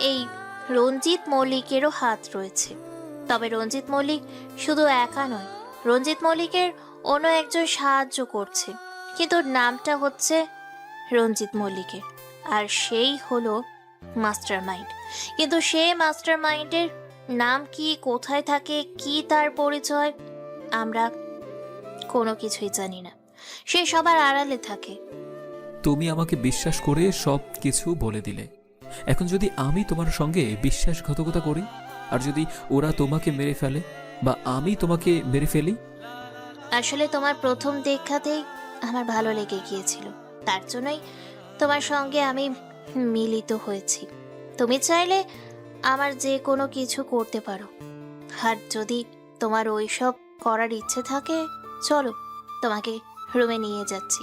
এই রঞ্জিত মল্লিকেরও হাত রয়েছে। তবে রঞ্জিত মল্লিক শুধু একা নয়, রঞ্জিত মল্লিকের অন্য একজন সাহায্য করছে, কিন্তু নামটা হচ্ছে রঞ্জিত মল্লিকের, আর সেই হলো মাস্টার মাইন্ড। কিন্তু সে মাস্টার মাইন্ডের নাম কি, কোথায় থাকে, কি তার পরিচয়, আমরা কোনো কিছুই জানি না। সে সবার আড়ালে থাকে। তুমি আমাকে বিশ্বাস করে সব কিছু বলে দিলে। এখন যদি আমি তোমার সঙ্গে বিশ্বাসঘাতকতা করি, আর যদি ওরা তোমাকে মেরে ফেলে বা আমি তোমাকে মেরে ফেলি? আসলে তোমার প্রথম দেখাতেই আমার ভালো লেগে গিয়েছিল, তার জন্যই তোমার সঙ্গে আমি মিলিত হয়েছি। তুমি চাইলে আমার যে কোনো কিছু করতে পারো, আর যদি তোমার ওইসব করার ইচ্ছে থাকে চলো, তোমাকে রুমে নিয়ে যাচ্ছি।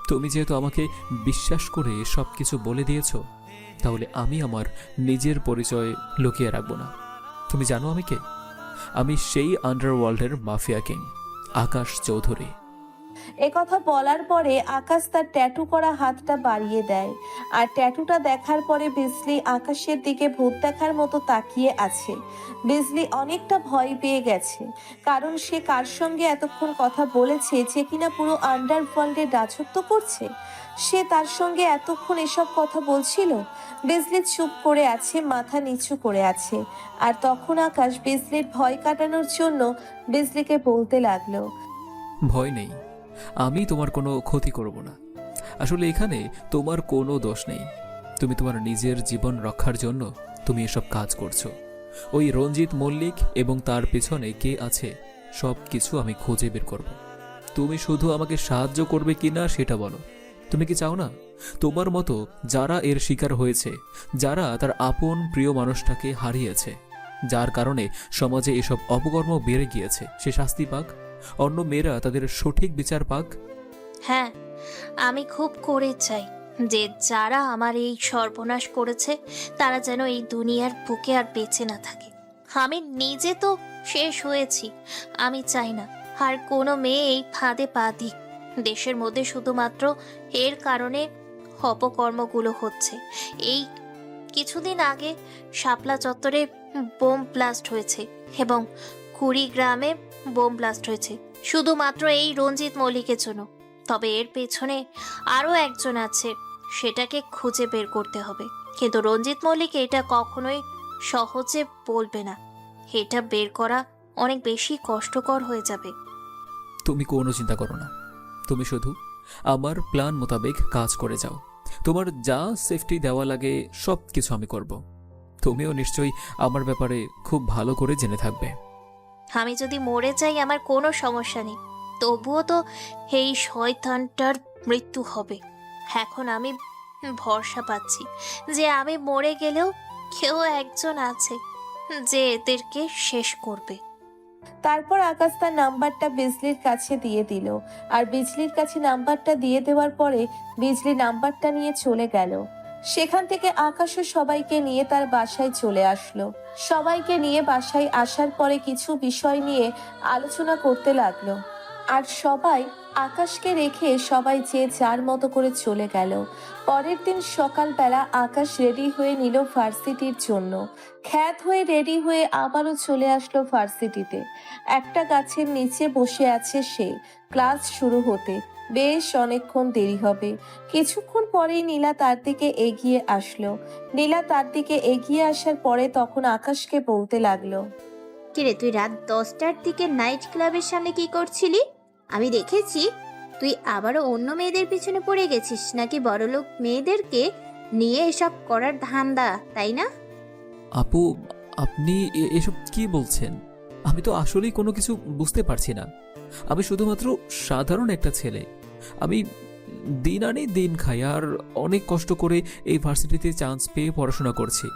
তুমি যেহেতু আমাকে বিশ্বাস করে সব কিছু বলে দিয়েছ, তাহলে আমি আমার নিজের পরিচয় লুকিয়ে রাখবো না। তুমি জানো আমি কে? আমি সেই আন্ডারওয়ার্ল্ডের মাফিয়া কিং আকাশ চৌধুরী। একথা বলার পরে আকাশ তার ট্যাটু করা হাতটা বাড়িয়ে দেয়, আর ট্যাটুটা দেখার পরে বিজলি আকাশের দিকে ভূত দেখার মতো তাকিয়ে আছে। বিজলি অনেকটা ভয় পেয়ে গেছে, কারণ সে কার সঙ্গে এতক্ষণ কথা বলেছে যে কিনা পুরো আন্ডারওয়ার্ল্ডের রাজত্ব করছে। সে তার সঙ্গে এতক্ষণ এসব কথা বলছিল। বিজলি চুপ করে আছে, মাথা নিচু করে আছে। আর তখন আকাশ বিজলির ভয় কাটানোর জন্য বিজলিকে বলতে লাগলো, ভয় নেই, আমি তোমার কোনো ক্ষতি করব না। আসলে এখানে তোমার কোনো দোষ নেই। তুমি তোমার নিজের জীবন রক্ষার জন্য তুমি এসব কাজ করছো। ওই রঞ্জিত মল্লিক এবং তার পেছনে কে আছে সব কিছু আমি খুঁজে বের করব। তুমি শুধু আমাকে সাহায্য করবে কিনা সেটা বলো। তুমি কি চাও না তোমার মতো যারা এর শিকার হয়েছে, যারা তার আপন প্রিয় মানুষটাকে হারিয়েছে, যার কারণে সমাজে এসব অপকর্ম বেড়ে গিয়েছে, সে শাস্তি পাক, অন্য মেয়েরা তাদের সঠিক বিচার পাক? হ্যাঁ, আমি খুব করে চাই যে যারা আমার এই সর্বনাশ করেছে তারা যেন এই দুনিয়ার বুকে আর বেঁচে না থাকে। আমি নিজে তো শেষ হয়েছি, আমি চাই না আর কোনো মেয়ে এই ফাঁদে পা দিক। দেশের মধ্যে শুধুমাত্র এর কারণে অপকর্মগুলো হচ্ছে। এই কিছুদিন আগে শাপলা চত্বরে বোম ব্লাস্ট হয়েছে এবং কুড়িগ্রামে বোম ব্লাস্ট হয়েছে শুধুমাত্র এই রঞ্জিত মল্লিকের জন্য। তবে এর পেছনে আরও একজন আছে, সেটাকে খুঁজে বের করতে হবে। কিন্তু রঞ্জিত মল্লিক এটা কখনোই সহজে বলবে না। এটা বের করা অনেক বেশি কষ্টকর হয়ে যাবে। তুমি কোনো চিন্তা করো না, তুমি শুধু আমার প্ল্যান মোতাবেক কাজ করে যাও। তোমার যা সেফটি দেওয়া লাগে সব কিছু আমি করব। তুমিও নিশ্চয়ই আমার ব্যাপারে খুব ভালো করে জেনে থাকবে। আমি যদি মরে যাই আমার কোনো সমস্যা নেই, তবুও তো এই শয়তানটার মৃত্যু হবে। এখন আমি ভরসা পাচ্ছি যে আমি মরে গেলেও কেউ একজন আছে যে এদেরকে শেষ করবে। তারপর আকাশ তার নাম্বারটা বিজলির কাছে দিয়ে দিল, আর বিজলির কাছে নাম্বারটা দিয়ে দেওয়ার পরে বিজলি নাম্বারটা নিয়ে চলে গেল। সেখান থেকে আকাশও সবাইকে নিয়ে তার বাসায় চলে আসলো। সবাইকে নিয়ে বাসায় আসার পরে কিছু বিষয় নিয়ে আলোচনা করতে লাগলো, আর সবাই আকাশকে রেখে সবাই যে যার মতো করে চলে গেল। পরের দিন সকালবেলা আকাশ রেডি হয়ে নিল ভার্সিটির জন্য। খ্যাত হয়ে রেডি হয়ে আবারও চলে আসলো ভার্সিটিতে। একটা গাছের নিচে বসে আছে সে, ক্লাস শুরু হতে বেশ অনেকক্ষণ দেরি হবে। কিছুক্ষণ পরেই নীলা তার দিকে এগিয়ে আসলো। নীলা তার দিকে এগিয়ে আসার পরে তখন আকাশকে বলতে লাগলো, কিরে, তুই রাত 10টার দিকে নাইট ক্লাবের সামনে কি করছিলি? আমি দেখেছি তুই আবারও অন্য মেয়েদের পিছনে পড়ে গেছিস নাকি? বড়লোক মেয়েদেরকে নিয়ে এসব করার ধান্দা, তাই না? আপু, আপনি এসব কি বলছেন? আমি তো আসলেই কোনো কিছু বুঝতে পারছি না। আমি শুধুমাত্র সাধারণ একটা ছেলে। আমি দিন আনি দিন খাই, আর অনেক কষ্ট করে এই ভার্সিটিতে চান্স পেয়ে পড়াশোনা করছি।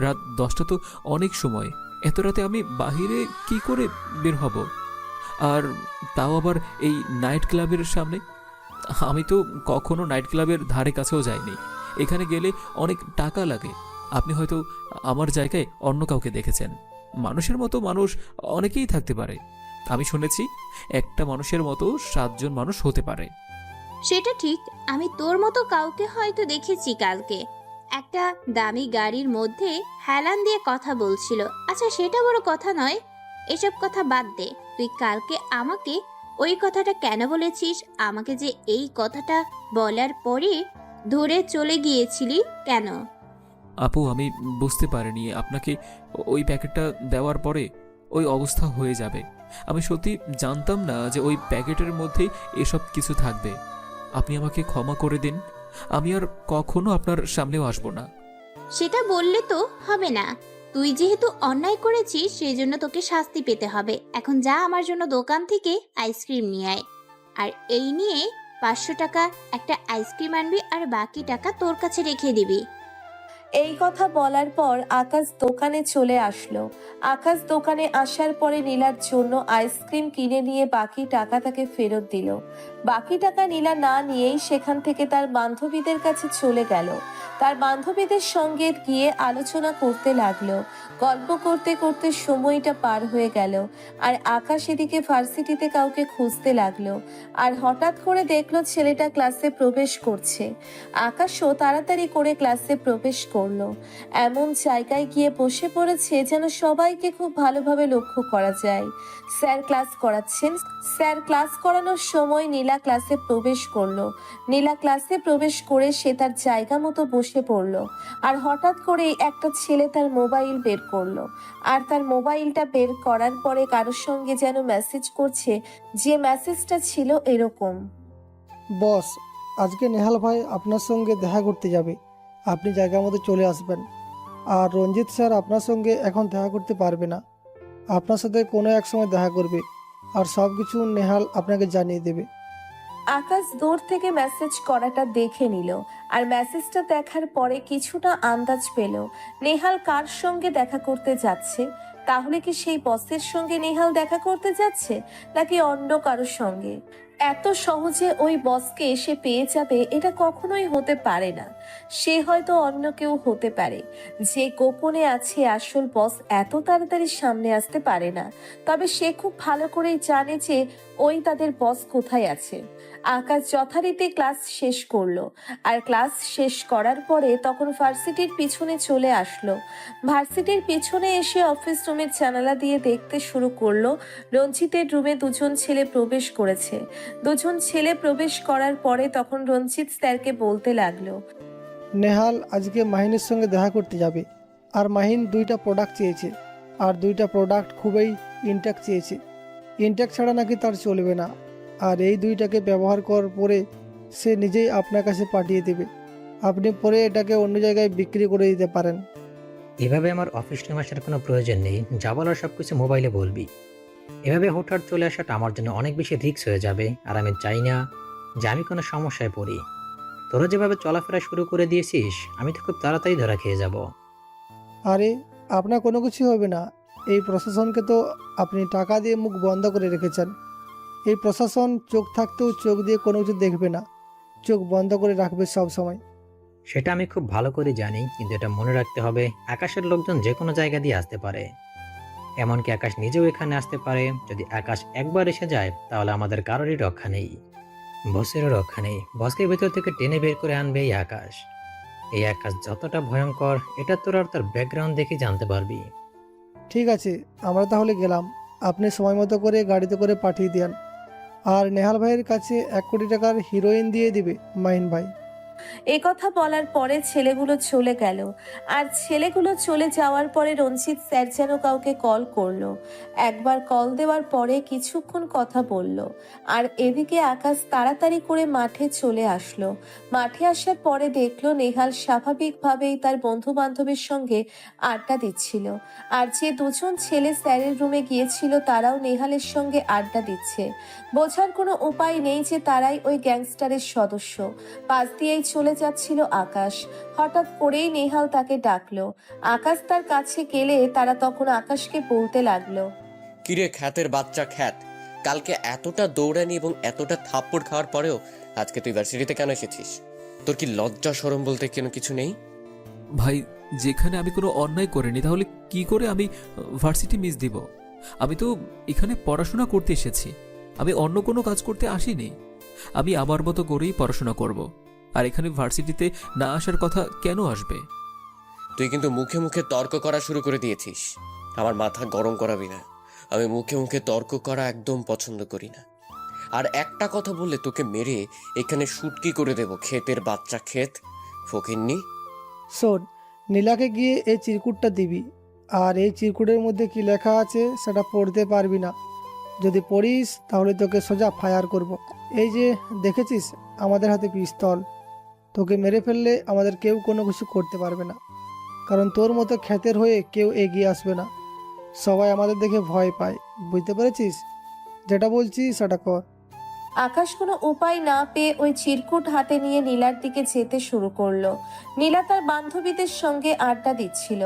রাত 10টা তো অনেক সময়, এত রাতে আমি বাহিরে কি করে বের হব? আর তাও আবার এই নাইট ক্লাবের সামনে। আমি তো কখনো নাইট ক্লাবের ধারে কাছেও যাইনি। এখানে গেলে অনেক টাকা লাগে। আপনি হয়তো আমার জায়গায় অন্য কাউকে দেখেছেন। মানুষের মতো মানুষ অনেকেই থাকতে পারে। আমি শুনেছি একটা মানুষের মতো 7 জন মানুষ হতে পারে। সেটা ঠিক, আমি তোর মতো কাউকে হয়তো দেখেছি কালকে একটা দামি গাড়ির মধ্যে হেলান দিয়ে কথা বলছিল। আচ্ছা সেটা বড় কথা নয়, এসব কথা বাদ দে। তুই কালকে আমাকে ওই কথাটা কেন বলেছিস? আমাকে যে এই কথাটা বলার পরে ধরে চলে গিয়েছিলি কেন? আপু, আমি বুঝতে পারিনি আপনাকে ওই প্যাকেটটা দেওয়ার পরে ওই অবস্থা হয়ে যাবে। আমি সত্যি জানতাম না যে ওই প্যাকেটের মধ্যেই এসব কিছু থাকবে। আপনি আমাকে ক্ষমা করে দিন। আমি আর কখনো আপনার সামনেও আসবো না। সেটা বললে তো হবে না। তুই যেহেতু অন্যায় করেছিস সেই জন্য তোকে শাস্তি পেতে হবে। এখন যা আমার জন্য দোকান থেকে আইসক্রিম নিয়ে আয়, আর এই নিয়ে 500 টাকা একটা আইসক্রিম আনবি, আর বাকি টাকা তোর কাছে রেখে দিবি। এই কথা বলার পর আকাশ দোকানে চলে আসলো। আকাশ দোকানে আসার পরে নীলার জন্য আইসক্রিম কিনে নিয়ে বাকি টাকা তাকে ফেরত দিল। বাকি টাকা নীলা না নিয়েই সেখান থেকে তার বান্ধবীদের কাছে চলে গেল। তার বান্ধবীদের সঙ্গে গিয়ে আলোচনা করতে লাগলো। গল্প করতে করতে সময়টা পার হয়ে গেল। আর আকাশ এদিকে ভার্সিটিতে কাউকে খুঁজতে লাগলো। আর হঠাৎ করে দেখলো ছেলেটা ক্লাসে প্রবেশ করছে। আকাশও তাড়াতাড়ি করে ক্লাসে প্রবেশ করলো। এমন জায়গায় গিয়ে বসে পড়েছে যেন সবাইকে খুব ভালোভাবে লক্ষ্য করা যায়। স্যার ক্লাস করাচ্ছেন। স্যার ক্লাস করানোর সময় নীলা ক্লাসে প্রবেশ করলো। নীলা ক্লাসে প্রবেশ করে সে তার জায়গা মতো বসে পড়লো। আর হঠাৎ করে একটা ছেলে তার মোবাইল বের করলো। আর তার মোবাইলটা বের করার পরে কারোর সঙ্গে যেন মেসেজ করছে, যে মেসেজটা ছিল এরকম: বস, আজকে নেহাল ভাই আপনার সঙ্গে দেখা করতে যাবে, আপনি জায়গা মতো চলে আসবেন। আর রঞ্জিত স্যার আপনার সঙ্গে এখন দেখা করতে পারবে না, আপনার সাথে কোনো এক সময় দেখা করবে, আর সব কিছু নেহাল আপনাকে জানিয়ে দেবে। আকাশ দূর থেকে মেসেজ করাটা দেখে নিল। আর মেসেজটা দেখার পরে কিছুটা আন্দাজ পেল নেহাল কার সঙ্গে দেখা করতে যাচ্ছে। তাহলে কি সেই বসের সঙ্গে নেহাল দেখা করতে যাচ্ছে, নাকি অন্য কারোর সঙ্গে? এত সহজে ওই বসকে এসে পেয়ে যাবে এটা কখনোই হতে পারে না। সে হয়তো অন্য কেউ হতে পারে। যে গোপনে আছে আসল বস এত তাড়াতাড়ি সামনে আসতে পারে না। তবে সে খুব ভালো করেই জানে যে ওই তাদের বস কোথায় আছে। আকাশ যথারীতি ক্লাস শেষ করলো। আর ক্লাস শেষ করার পরে তখন ভার্সিটির পিছনে চলে আসলো। ভার্সিটির পিছনে এসে অফিস রুমের জানালা দিয়ে দেখতে শুরু করলো। রঞ্জিতের রুমে 2 জন ছেলে প্রবেশ করেছে। 2 জন ছেলে প্রবেশ করার পরে তখন রঞ্জিত স্যারকে বলতে লাগলো: নেহাল আজকে মাহিনের সঙ্গে দেখা করতে যাবে, আর মাহিন 2টা প্রোডাক্ট চেয়েছে, আর 2টা প্রোডাক্ট খুবই ইনট্যাক্ট চেয়েছে। ইনট্যাক্ট ছাড়া নাকি তার চলবে না, আর এই 2টাকে ব্যবহার করার পরে সে নিজেই আপনার কাছে পাঠিয়ে দেবে। আপনি পরে এটাকে অন্য জায়গায় বিক্রি করে দিতে পারেন। এভাবে আমার অফিস রুমে আসার কোনো প্রয়োজন নেই, যা বলার সব কিছু মোবাইলে বলবি। এভাবে হুটহাট চলে আসাটা আমার জন্য অনেক বেশি রিস্ক হয়ে যাবে, আর আমি চাই না যে আমি কোনো সমস্যায় পড়ি। তোরা যেভাবে চলাফেরা শুরু করে দিয়েছিস, আমি তো খুব তাড়াতাড়ি ধরা খেয়ে যাব। আরে আপনার কোনো কিছু হবে না, এই প্রশাসনকে তো আপনি টাকা দিয়ে মুখ বন্ধ করে রেখেছেন। এই প্রশাসন চোখ থাকতেও চোখ দিয়ে কোনো কিছু দেখবে না, চোখ বন্ধ করে রাখবে সব সময়। সেটা আমি খুব ভালো করে জানি, কিন্তু এটা মনে রাখতে হবে আকাশের লোকজন যে কোনো জায়গা দিয়ে আসতে পারে। এমনকি আকাশ নিজেও এখানে আসতে পারে। যদি আকাশ একবার এসে যায় তাহলে আমাদের কারোরই রক্ষা নেই, বসেরও রক্ষা নেই। বসকে ভেতর থেকে টেনে বের করে আনবে এই আকাশ। এই আকাশ যতটা ভয়ঙ্কর এটা তোর আর তার ব্যাকগ্রাউন্ড দেখে জানতে পারবি। ঠিক আছে, আমরা তাহলে গেলাম। আপনি সময় মতো করে গাড়িতে করে পাঠিয়ে দেন। আর নেহাল ভাইয়ের কাছে 1 কোটি টাকার হিরোইন দিয়ে দিবে মাহিন ভাই। এই কথা বলার পরে ছেলেগুলো চলে গেল। আর ছেলেগুলো চলে যাওয়ার পরে রঞ্জিত স্যার যেন কাউকে কল করলো। একবার কল দেওয়ার পরে কিছুক্ষণ কথা বলল। আর এদিকে আকাশ তাড়াতাড়ি করে মাঠে চলে আসলো। মাঠে আসার পরে দেখলো নেহাল স্বাভাবিকভাবেই তার বন্ধু বান্ধবের সঙ্গে আড্ডা দিচ্ছিল। আর যে 2 জন ছেলে স্যারের রুমে গিয়েছিল তারাও নেহালের সঙ্গে আড্ডা দিচ্ছে। বোঝার কোনো উপায় নেই যে তারাই ওই গ্যাংস্টারের সদস্য। পাশ দিয়েই চলে যাচ্ছিল আকাশ। হঠাৎ করেই নেহাল তাকে ডাকলো। আকাশ তার কাছে গেলে তারা তখন আকাশকে বলতে লাগলো: কিরে খ্যাতের বাচ্চা খ্যাত, কালকে এতটা দৌড়ানি এবং এতটা থাপ্পড় খাওয়ার পরেও আজকে তুই ভার্সিটিতে কেন এসেছিস? তোর কি লজ্জা শরম বলতে কিছু নেই? ভাই, যেখানে আমি কোনো অন্যায় করিনি তাহলে কি করে আমি ভার্সিটি মিস দিব? আমি তো এখানে পড়াশোনা করতে এসেছি, আমি অন্য কোনো কাজ করতে আসিনি। আমি আমার মতো করেই পড়াশোনা করব। আর এখানে ভার্সিটিতে না আসার কথা কেন আসবে? তুই কিন্তু মুখে মুখে তর্ক করা শুরু করে দিয়েছিস। আমার মাথা গরম করাবি না। আমি মুখে মুখে তর্ক করা একদম পছন্দ করি না। আর একটা কথা বললে তোকে মেরে এখানে শুটকি করে দেব, ক্ষেতের বাচ্চা ক্ষেত ফকিন্নি। শোন, নীলাকে গিয়ে এই চিরকুটটা দিবি, আর এই চিরকুটের মধ্যে কি লেখা আছে সেটা পড়তে পারবি না। যদি পড়িস তাহলে তোকে সোজা ফায়ার করব। এই যে দেখেছিস আমাদের হাতে পিস্তল, তোকে মেরে ফেললে আমাদের কেউ কোনো কিছু করতে পারবে না, কারণ তোর মতো ক্ষেতের হয়ে কেউ এগিয়ে আসবে না। সবাই আমাদের দেখে ভয় পায়, বুঝতে পেরেছিস? যেটা বলছি সেটা কর। আকাশ কোনো উপায় না পেয়ে ওই চিরকুট হাতে নিয়ে নীলার দিকে যেতে শুরু করলো। নীলা তার বান্ধবীদের সঙ্গে আড্ডা দিচ্ছিল।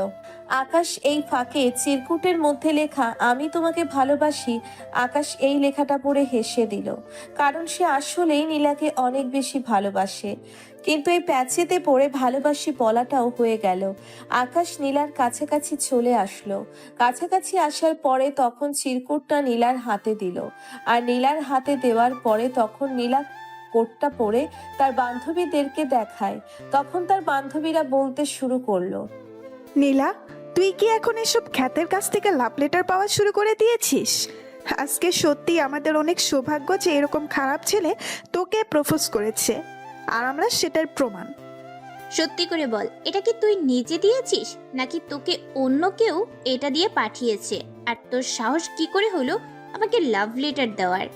আকাশ এই ফাঁকে চিরকুটের মধ্যে লেখা "আমি তোমাকে ভালোবাসি", আকাশ এই লেখাটা পড়ে হেসে দিল, কারণ সে আসলেই নীলাকে অনেক বেশি ভালোবাসে। কিন্তু এই প্যাচেতে পড়ে ভালোবাসি বলাটাও হয়ে গেল। আকাশ নীলার কাছাকাছি চলে আসলো। কাছাকাছি আসার পরে তখন চিরকুটটা নীলার হাতে দিল, আর নীলার হাতে দেওয়ার পরে তখন নীলা কোটটা পরে তার বান্ধবীদেরকে দেখায়। তখন তার বান্ধবীরা বলতে শুরু করলো, নীলা, তুই কি এখন এসব খ্যাতের কাছ থেকে লাভ লেটার পাওয়া শুরু করে দিয়েছিস? আজকে সত্যি আমাদের অনেক সৌভাগ্য যে এরকম খারাপ ছেলে তোকে প্রপোজ করেছে, আর আমরা সেটার প্রমাণ। সত্যি করে বল, এটা কি তুই নিজে দিয়েছিস নাকি তোকে অন্য কেউ এটা দিয়ে পাঠিয়েছে? আর তোর সাহস কি করে হলো আমাকে লাভ লেটার দেওয়ার?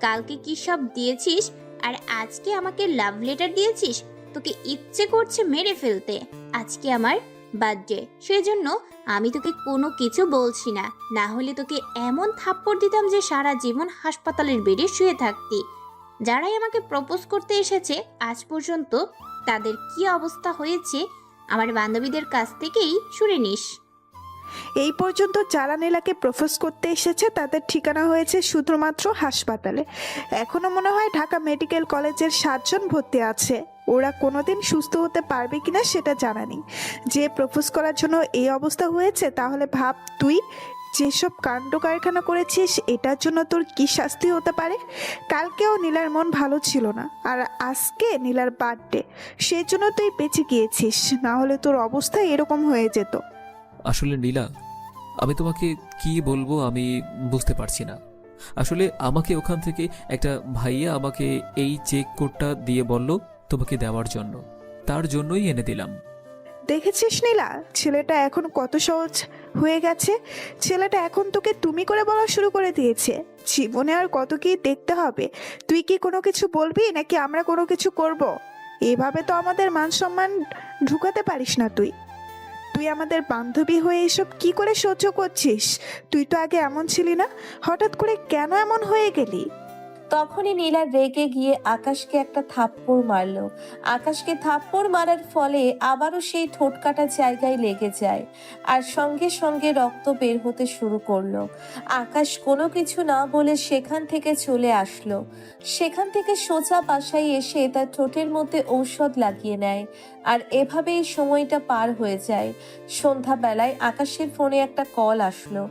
কালকে কি সব দিয়েছিস আর আজকে আমাকে লাভ লেটার দিয়েছিস? তোকে ইচ্ছে করছে মেরে ফেলতে। আজকে আমার বার্থডে, সেজন্য আমি তোকে কোনো কিছু বলছি না, না হলে তোকে এমন থাপ্পড় দিতাম যে সারা জীবন হাসপাতালের বেডে শুয়ে থাকতি। যারাই আমাকে প্রপোজ করতে এসেছে আজ পর্যন্ত তাদের কি অবস্থা হয়েছে আমার বান্ধবীদের কাছ থেকেই শুনে নিস। এই পর্যন্ত যারা নীলাকে প্রপোজ করতে এসেছে তাদের ঠিকানা হয়েছে শুধুমাত্র হাসপাতালে। এখনো মনে হয় ঢাকা মেডিকেল কলেজের 7 জন ভর্তি আছে। ওরা কোনোদিন সুস্থ হতে পারবে কিনা সেটা জানা নেই। যে প্রপোজ করার জন্য এই অবস্থা হয়েছে, তাহলে ভাব তুই যেসব কাণ্ড কারখানা করেছিস এটার জন্য তোর কি শাস্তি হতে পারে। কালকেও নীলার মন ভালো ছিল না, আর আজকে নীলার বার্থডে, সেই জন্য তুই বেঁচে গিয়েছিস, না হলে তোর অবস্থা এরকম হয়ে যেত। আসলে নীলা, আমি তোমাকে কি বলবো আমি বুঝতে পারছি না। আসলে আমাকে ওখান থেকে একটা ভাইয়া আমাকে এই চেক কোডটা দিয়ে বলল তোমাকে দেওয়ার জন্য, তার জন্যই এনে দিলাম। দেখেছিস নীলা, ছেলেটা এখন কত সহজ হয়ে গেছে। ছেলেটা এখন তোকে তুমি করে বলা শুরু করে দিয়েছে। জীবনে আর কত কি দেখতে হবে। তুই কি কোনো কিছু বলবি নাকি আমরা কোনো কিছু করব? এভাবে তো আমাদের মান সম্মান ঢুকাতে পারিস না। তুই তুই আমাদের বান্ধবী হয়ে এসব কি করে সহ্য করছিস? তুই তো আগে এমন ছিলি না, হঠাৎ করে কেন এমন হয়ে গেলি? তখনই নীলা রেগে গিয়ে আকাশকে একটা থাপ্পড় মারলো। আকাশকে থাপ্পড় মারার ফলে আবারও সেই ঠোঁট কাটা জায়গায় লেগে যায়, আর সঙ্গে সঙ্গে রক্ত বের হতে শুরু করলো। আকাশ কোনো কিছু না বলে সেখান থেকে চলে আসলো। সেখান থেকে সোজা বাসায় এসে তার ঠোঁটের মধ্যে ঔষধ লাগিয়ে নেয়, আর এভাবেই সময়টা পার হয়ে যায়। সন্ধ্যাবেলায় আকাশের ফোনে একটা কল আসলো।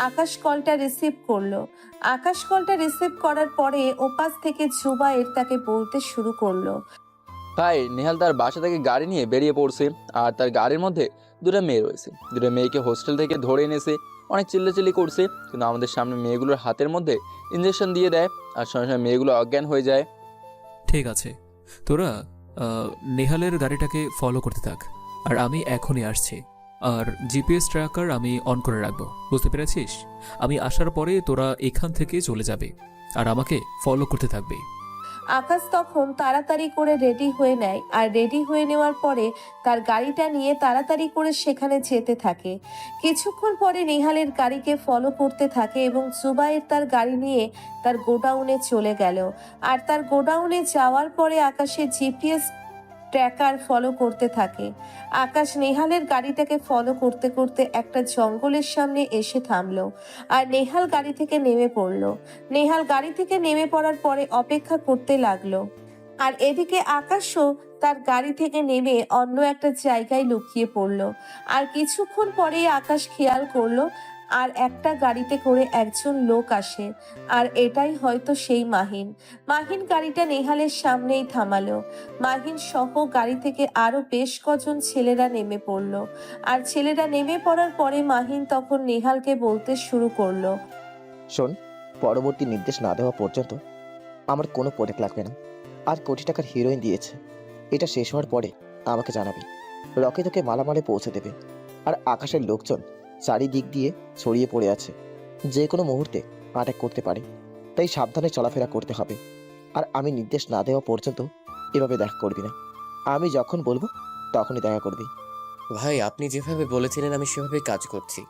আকাশ কলটা রিসিভ করলো। আকাশ কলটা রিসিভ করার পরে ওপাশ থেকে জুবায়ের তাকে বলতে শুরু করলো, ভাই, নেহাল তার বাসা থেকে গাড়ি নিয়ে বেরিয়ে পড়ছে, আর তার গাড়ির মধ্যে দুটো মেয়ে রয়েছে। দুটো মেয়েকে হোস্টেল থেকে ধরে এনেছে, অনেক চিল্লাচিল্লি করছে, কিন্তু আমাদের সামনে মেয়েগুলোর হাতের মধ্যে ইঞ্জেকশন দিয়ে দেয়, আর সঙ্গে সঙ্গে মেয়েগুলো অজ্ঞান হয়ে যায়। ঠিক আছে, তোরা নেহালের গাড়িটাকে ফলো করতে থাক, আর আমি এখনই আসছি। আর জিপিএস ট্র্যাকার আমি অন করে রাখবো, বুঝতে পেরেছিস? আমি আসার পরে তোরা এখান থেকে চলে যাবে আর আমাকে ফলো করতে থাকবে। আকাশ তখন তাড়াতাড়ি করে রেডি হয়ে নেয়, আর রেডি হয়ে নেওয়ার পরে তার গাড়িটা নিয়ে তাড়াতাড়ি করে সেখানে যেতে থাকে। কিছুক্ষণ পরে নেহালের গাড়িকে ফলো করতে থাকে এবং জুবায়ের তার গাড়ি নিয়ে তার গোডাউনে চলে গেল। আর তার গোডাউনে যাওয়ার পরে আকাশের জিপিএস ট্র্যাকার ফলো করতে থাকে। আকাশ নেহালের গাড়িটাকে ফলো করতে করতে একটা জঙ্গলের সামনে এসে থামলো আর নেহাল গাড়ি থেকে নেমে পড়লো। নেহাল গাড়ি থেকে নেমে পড়ার পরে অপেক্ষা করতে লাগলো, আর এদিকে আকাশও তার গাড়ি থেকে নেমে অন্য একটা জায়গায় লুকিয়ে পড়লো। আর কিছুক্ষণ পরেই আকাশ খেয়াল করলো আর একটা গাড়িতে করে একজন লোক আসে, আর এটাই হয়তো সেই মাহিন। মাহিন গাড়িটা নেহালের সামনেই থামালো। মাহিন সহ গাড়ি থেকে আরো বেশ কজন ছেলেরা নেমে পড়লো। আর ছেলেরা নেমে পড়ার পরে মাহিন তখন নেহালকে বলতে শুরু করলো, শোন, পরবর্তী নির্দেশ না দেওয়া পর্যন্ত আমার কোনো প্রোডাক্ট লাগবে না। আর কোটি টাকার হিরোইন দিয়েছে, এটা শেষ হওয়ার পরে আমাকে জানাবি। রকি তোকে মালামালে পৌঁছে দেবে। আর আকাশের লোকজন চারিদিক দিয়ে ছড়িয়ে পড়ে আছে, যে কোনো মুহূর্তে অ্যাটাক করতে পারে, তাই সাবধানে চলাফেরা করতে হবে। আর আমি নির্দেশ না দেওয়া পর্যন্ত এভাবে দেখা করবি না। আমি যখন বলবো তখনই দেখা করবি। ভাই, আপনি যেভাবে বলেছিলেন আমি সেভাবে কাজ করছি।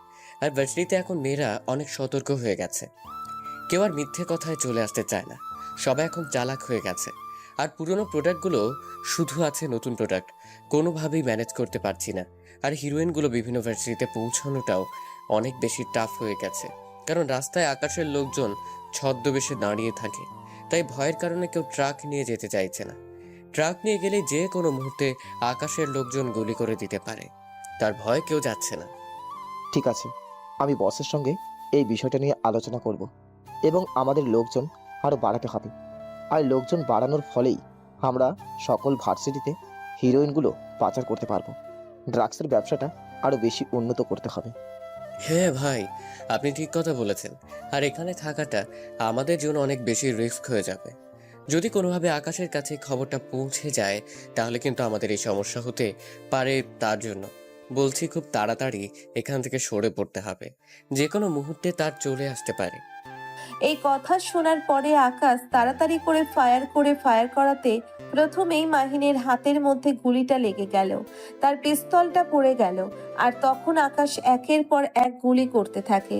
আর ভার্সিটিতে এখন মেয়েরা অনেক সতর্ক হয়ে গেছে, কেউ আর মিথ্যে কথায় চলে আসতে চায় না, সবাই এখন চালাক হয়ে গেছে। আর পুরনো প্রোডাক্টগুলো শুধু আছে, নতুন প্রোডাক্ট কোনোভাবেই ম্যানেজ করতে পারছি না। আর হিরোইনগুলো বিভিন্ন ভার্সিটিতে পৌঁছানোটাও অনেক বেশি টাফ হয়ে গেছে, কারণ রাস্তায় আকাশের লোকজন ছদ্মবেশে দাঁড়িয়ে থাকে, তাই ভয়ের কারণে কেউ ট্রাক নিয়ে যেতে চাইছে না। ট্রাক নিয়ে গেলে যে কোনো মুহূর্তে আকাশের লোকজন গুলি করে দিতে পারে, তার ভয় কেউ যাচ্ছে না। ঠিক আছে, আমি বসের সঙ্গে এই বিষয়টা নিয়ে আলোচনা করব এবং আমাদের লোকজন আরও বাড়াতে হবে। আর লোকজন বাড়ানোর ফলেই আমরা সকল ভার্সিটিতে হিরোইনগুলো পাচার করতে পারবো। ড্রাগসের ব্যবসাটা আরও বেশি উন্নত করতে হবে। হ্যাঁ ভাই, আপনি ঠিক কথা বলেছেন। আর এখানে থাকাটা আমাদের জন্য অনেক বেশি রিস্ক হয়ে যাবে। যদি কোনোভাবে আকাশের কাছে খবরটা পৌঁছে যায় তাহলে কিন্তু আমাদের এই সমস্যা হতে পারে। তার জন্য বলছি, খুব তাড়াতাড়ি এখান থেকে সরে পড়তে হবে, যে কোনো মুহূর্তে তার চলে আসতে পারে। এই কথা শোনার পরে আকাশ তাড়াতাড়ি করে ফায়ার করাতে প্রথমেই মাহিনের হাতের মধ্যে গুলিটা লেগে গেল, তার পিস্তলটা পড়ে গেল। আর তখন আকাশ একের পর এক গুলি করতে থাকে।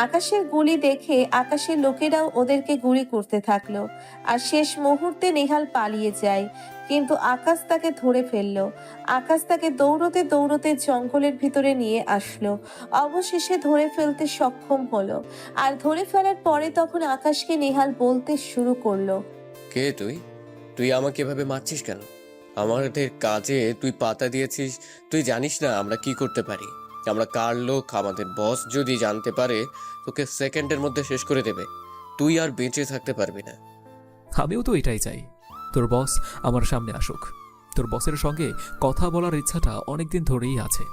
আকাশের গুলি দেখে আকাশের লোকেরাও ওদেরকে গুলি করতে থাকলো। আর শেষ মুহূর্তে নেহাল পালিয়ে যায়, কিন্তু আকাশ তাকে ধরে ফেললো। আকাশ তাকে দৌড়তে দৌড়তে জঙ্গলের ভিতরে নিয়ে আসলো, অবশেষে ধরে ফেলতে সক্ষম হলো। আর ধরে ফেলার পরে তখন আকাশকে নেহাল বলতে শুরু করলো, কে তুই? তুই আমাকে এভাবে মারছিস কেন? আমাদের কাজে তুই পাতা দিয়েছিস, তুই জানিস না আমরা কি করতে পারি? আমরা কার লোক? আমাদের বস যদি জানতে পারে তোকে সেকেন্ডের মধ্যে শেষ করে দেবে, তুই আর বেঁচে থাকতে পারবি না। আমিও তো এটাই চাই, তোর বস আমার সামনে আসুক। তোর বসের সঙ্গে কথা বলার ইচ্ছাটা অনেকদিন ধরেই আছে,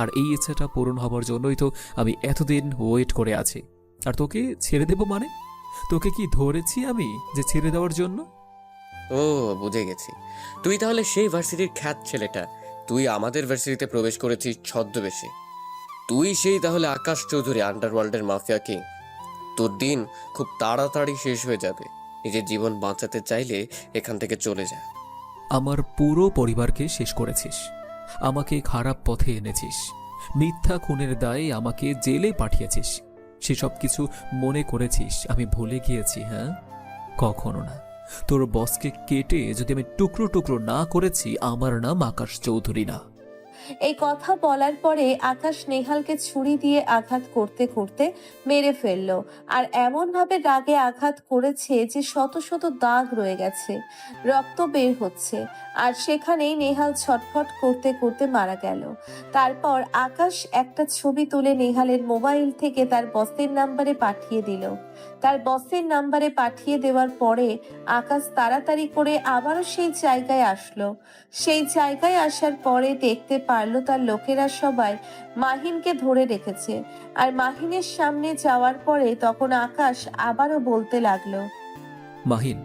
আর এই ইচ্ছাটা পূরণ হবার জন্যই তো আমি এতদিন ওয়েট করে আছি। আর তোকে ছেড়ে দেব মানে? তোকে কি ধরেছি আমি যে ছেড়ে দেওয়ার জন্য? ও, বুঝে গেছি। তুই তাহলে সেই ভার্সিটির খ্যাত ছেলেটা, তুই আমাদের ভার্সিটিতে প্রবেশ করেছিস ছদ্মবেশে। তুই সেই তাহলে আকাশ চৌধুরী, আন্ডারওয়ার্ল্ডের মাফিয়া কিং। তোর দিন খুব তাড়াতাড়ি শেষ হয়ে যাবে। নিজের জীবন বাঁচাতে চাইলে এখান থেকে চলে যা। আমার পুরো পরিবারকে শেষ করেছিস, আমাকে খারাপ পথে এনেছিস, মিথ্যা খুনের দায়ে আমাকে জেলে পাঠিয়েছিস। সেসব কিছু মনে করেছিস আমি ভুলে গিয়েছি? হ্যাঁ, কখনো না। তোর বসকে কেটে যদি আমি টুকরো টুকরো না করেছি, আমার নাম আকাশ চৌধুরী না। এই কথা বলার পরে আকাশ নেহালকে ছুরি দিয়ে আঘাত করতে করতে মেরে ফেললো। আর এমন ভাবে রাগে আঘাত করেছে যে শত শত দাগ রয়ে গেছে, রক্ত বের হচ্ছে। আর সেখানেই নেহাল ছটফট করতে করতে মারা গেল। তারপর আকাশ একটা ছবি তুলে নেহালের মোবাইল থেকে তার বসের নাম্বারে পাঠিয়ে দিল। তার বসের নাম্বারে পাঠিয়ে দেওয়ার পরে আকাশ তাড়াতাড়ি করে আবারও সেই জায়গায় আসলো। সেই জায়গায় আসার পরে দেখতে পারলো তার লোকেরা সবাই মাহিনকে ধরে রেখেছে। আর মাহিনের সামনে যাওয়ার পরে তখন আকাশ আবারও বলতে লাগলো, মাহিন,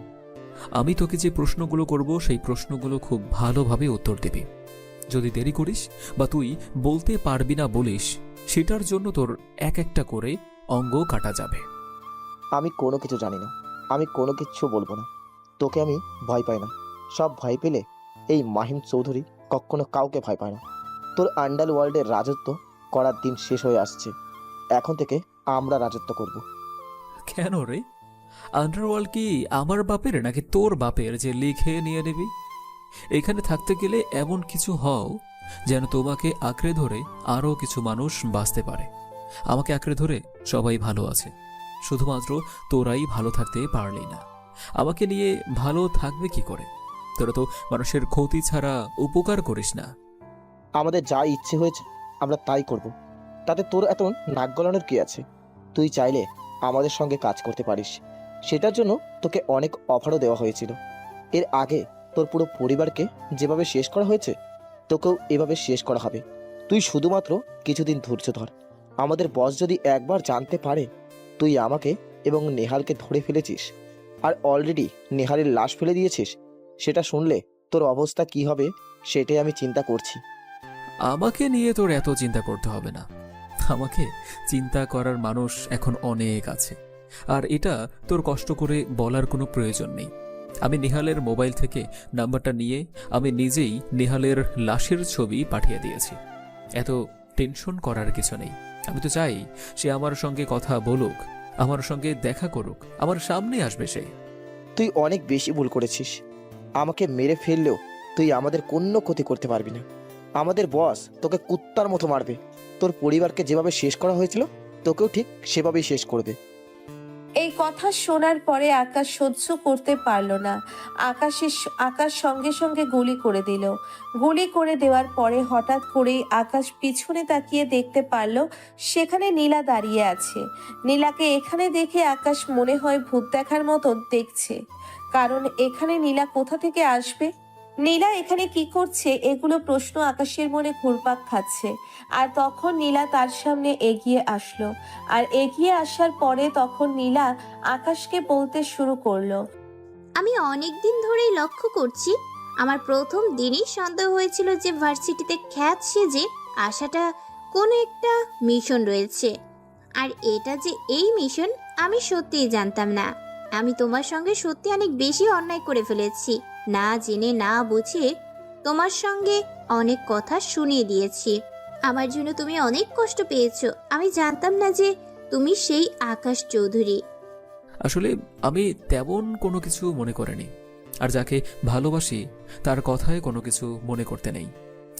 আমি তোকে যে প্রশ্নগুলো করব সেই প্রশ্নগুলো খুব ভালোভাবে উত্তর দিবি। যদি দেরি করিস বা তুই বলতে পারবি না বলিস, সেটার জন্য তোর এক একটা করে অঙ্গ কাটা যাবে। আমি কোনো কিছু জানি না, আমি কোনো কিচ্ছু বলবো না। তোকে আমি ভয় পাই না। সব ভয় পেলে এই মাহিম চৌধুরী কখনো কাউকে ভয় পায় না। তোর আন্ডারওয়ার্ল্ডের রাজত্ব করার দিন শেষ হয়ে আসছে। এখন থেকে আমরা রাজত্ব করব। কেন রে? আন্ডারওয়ার্ল্ড কি আমার বাপের নাকি তোর বাপের যে লিখে নিয়ে নিবি? এখানে থাকতে গেলে এমন কিছু হও যেন তোমাকে আঁকড়ে ধরে আরও কিছু মানুষ বাঁচতে পারে। আমাকে আঁকড়ে ধরে সবাই ভালো আছে, শুধুমাত্র তোরাই ভালো থাকতে পারলি না। আমাকে নিয়ে ভালো থাকবে কি করে? তোরা তো মানুষের ক্ষতি ছাড়া উপকার করিস না। আমাদের যা ইচ্ছে হয়েছে আমরা তাই করব, তাতে তোর এত নাক গলানোর কি আছে? তুই চাইলে আমাদের সঙ্গে কাজ করতে পারিস, সেটার জন্য তোকে অনেক অফারও দেওয়া হয়েছিল। এর আগে তোর পুরো পরিবারকে যেভাবে শেষ করা হয়েছে তোকেও এভাবে শেষ করা হবে। তুই শুধুমাত্র কিছুদিন ধৈর্য ধর। আমাদের বস যদি একবার জানতে পারে তুই আমাকে এবং নেহালকে ধরে ফেলেছিস আর অলরেডি নেহালের লাশ ফেলে দিয়েছিস, সেটা শুনলে তোর অবস্থা কি হবে সেটাই আমি চিন্তা করছি। আমাকে নিয়ে তোর এত চিন্তা করতে হবে না। আমাকে চিন্তা করার মানুষ এখন অনেক আছে, আর এটা তোর কষ্ট করে বলার কোনো প্রয়োজন নেই। আমি নেহালের মোবাইল থেকে নাম্বারটা নিয়ে আমি নিজেই নেহালের লাশের ছবি পাঠিয়ে দিয়েছি। এত টেনশন করার কিছু নেই। আমি তো চাই সে আমার সঙ্গে কথা বলুক, আমার সঙ্গে দেখা করুক, আমার সামনে আসবে সে। তুই অনেক বেশি ভুল করেছিস। আমাকে মেরে ফেললেও তুই আমাদের কোনো ক্ষতি করতে পারবি না। আমাদের বস তোকে কুত্তার মতো মারবে। তোর পরিবারকে যেভাবে শেষ করা হয়েছিল তোকেও ঠিক সেভাবেই শেষ করবে। এই কথা শোনার পরে আকাশ সহ্য করতে পারল না। আকাশ সঙ্গে সঙ্গে গুলি করে দিল। গুলি করে দেওয়ার পরে হঠাৎ করেই আকাশ পিছনে তাকিয়ে দেখতে পারল সেখানে নীলা দাঁড়িয়ে আছে। নীলাকে এখানে দেখে আকাশ মনে হয় ভূত দেখার মতো দেখছে, কারণ এখানে নীলা কোথা থেকে আসবে? নীলা এখানে কি করছে? এগুলো প্রশ্ন আকাশের মনে ঘুরপাক খাচ্ছে। আর তখন নীলা তার সামনে এগিয়ে আসলো, আর এগিয়ে আসার পরে তখন নীলা আকাশকে বলতে শুরু করলো, আমি অনেক দিন ধরেই লক্ষ্য করছি, আমার প্রথম দিনই সন্দেহ হয়েছিল যে ভার্সিটিতে খ্যাত সেজে আসাটা কোনো একটা মিশন রয়েছে। আর এটা যে এই মিশন আমি সত্যিই জানতাম না। আমি তোমার সঙ্গে সত্যি অনেক বেশি অন্যায় করে ফেলেছি। না জেনে না বুঝে তোমার সঙ্গে অনেক কথা শুনিয়ে দিয়েছি। আমার জন্য তুমি অনেক কষ্ট পেয়েছো। আমি জানতাম না যে তুমি সেই আকাশ চৌধুরী। আসলে আমি তেমন কোনো কিছু মনে করিনি, আর যাকে ভালোবাসি তার কথায় কোনো কিছু মনে করতে নেই।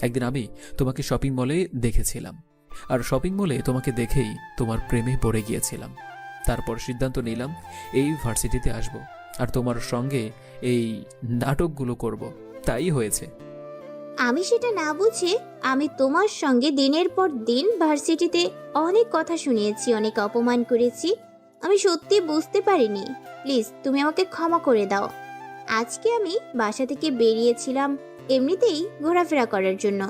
একদিন আমি তোমাকে শপিং মলে দেখেছিলাম, আর শপিং মলে তোমাকে দেখেই তোমার প্রেমে পড়ে গিয়েছিলাম। তারপর সিদ্ধান্ত নিলাম এই ভার্সিটিতে আসব, আর তোমার সঙ্গে এই নাটকগুলো করব। তাই হয়েছে। আমি সেটা না বুঝে আমি তোমার সঙ্গে দিনের পর দিন ভার্সিটিতে অনেক কথা শুনিয়েছি, অনেক অপমান করেছি। আমি সত্যি বুঝতে পারিনি। প্লিজ তুমি আমাকে ক্ষমা করে দাও। আজকে আমি বাসা থেকে বেরিয়েছিলাম এমনিতেই ঘোরাফেরা করার জন্য,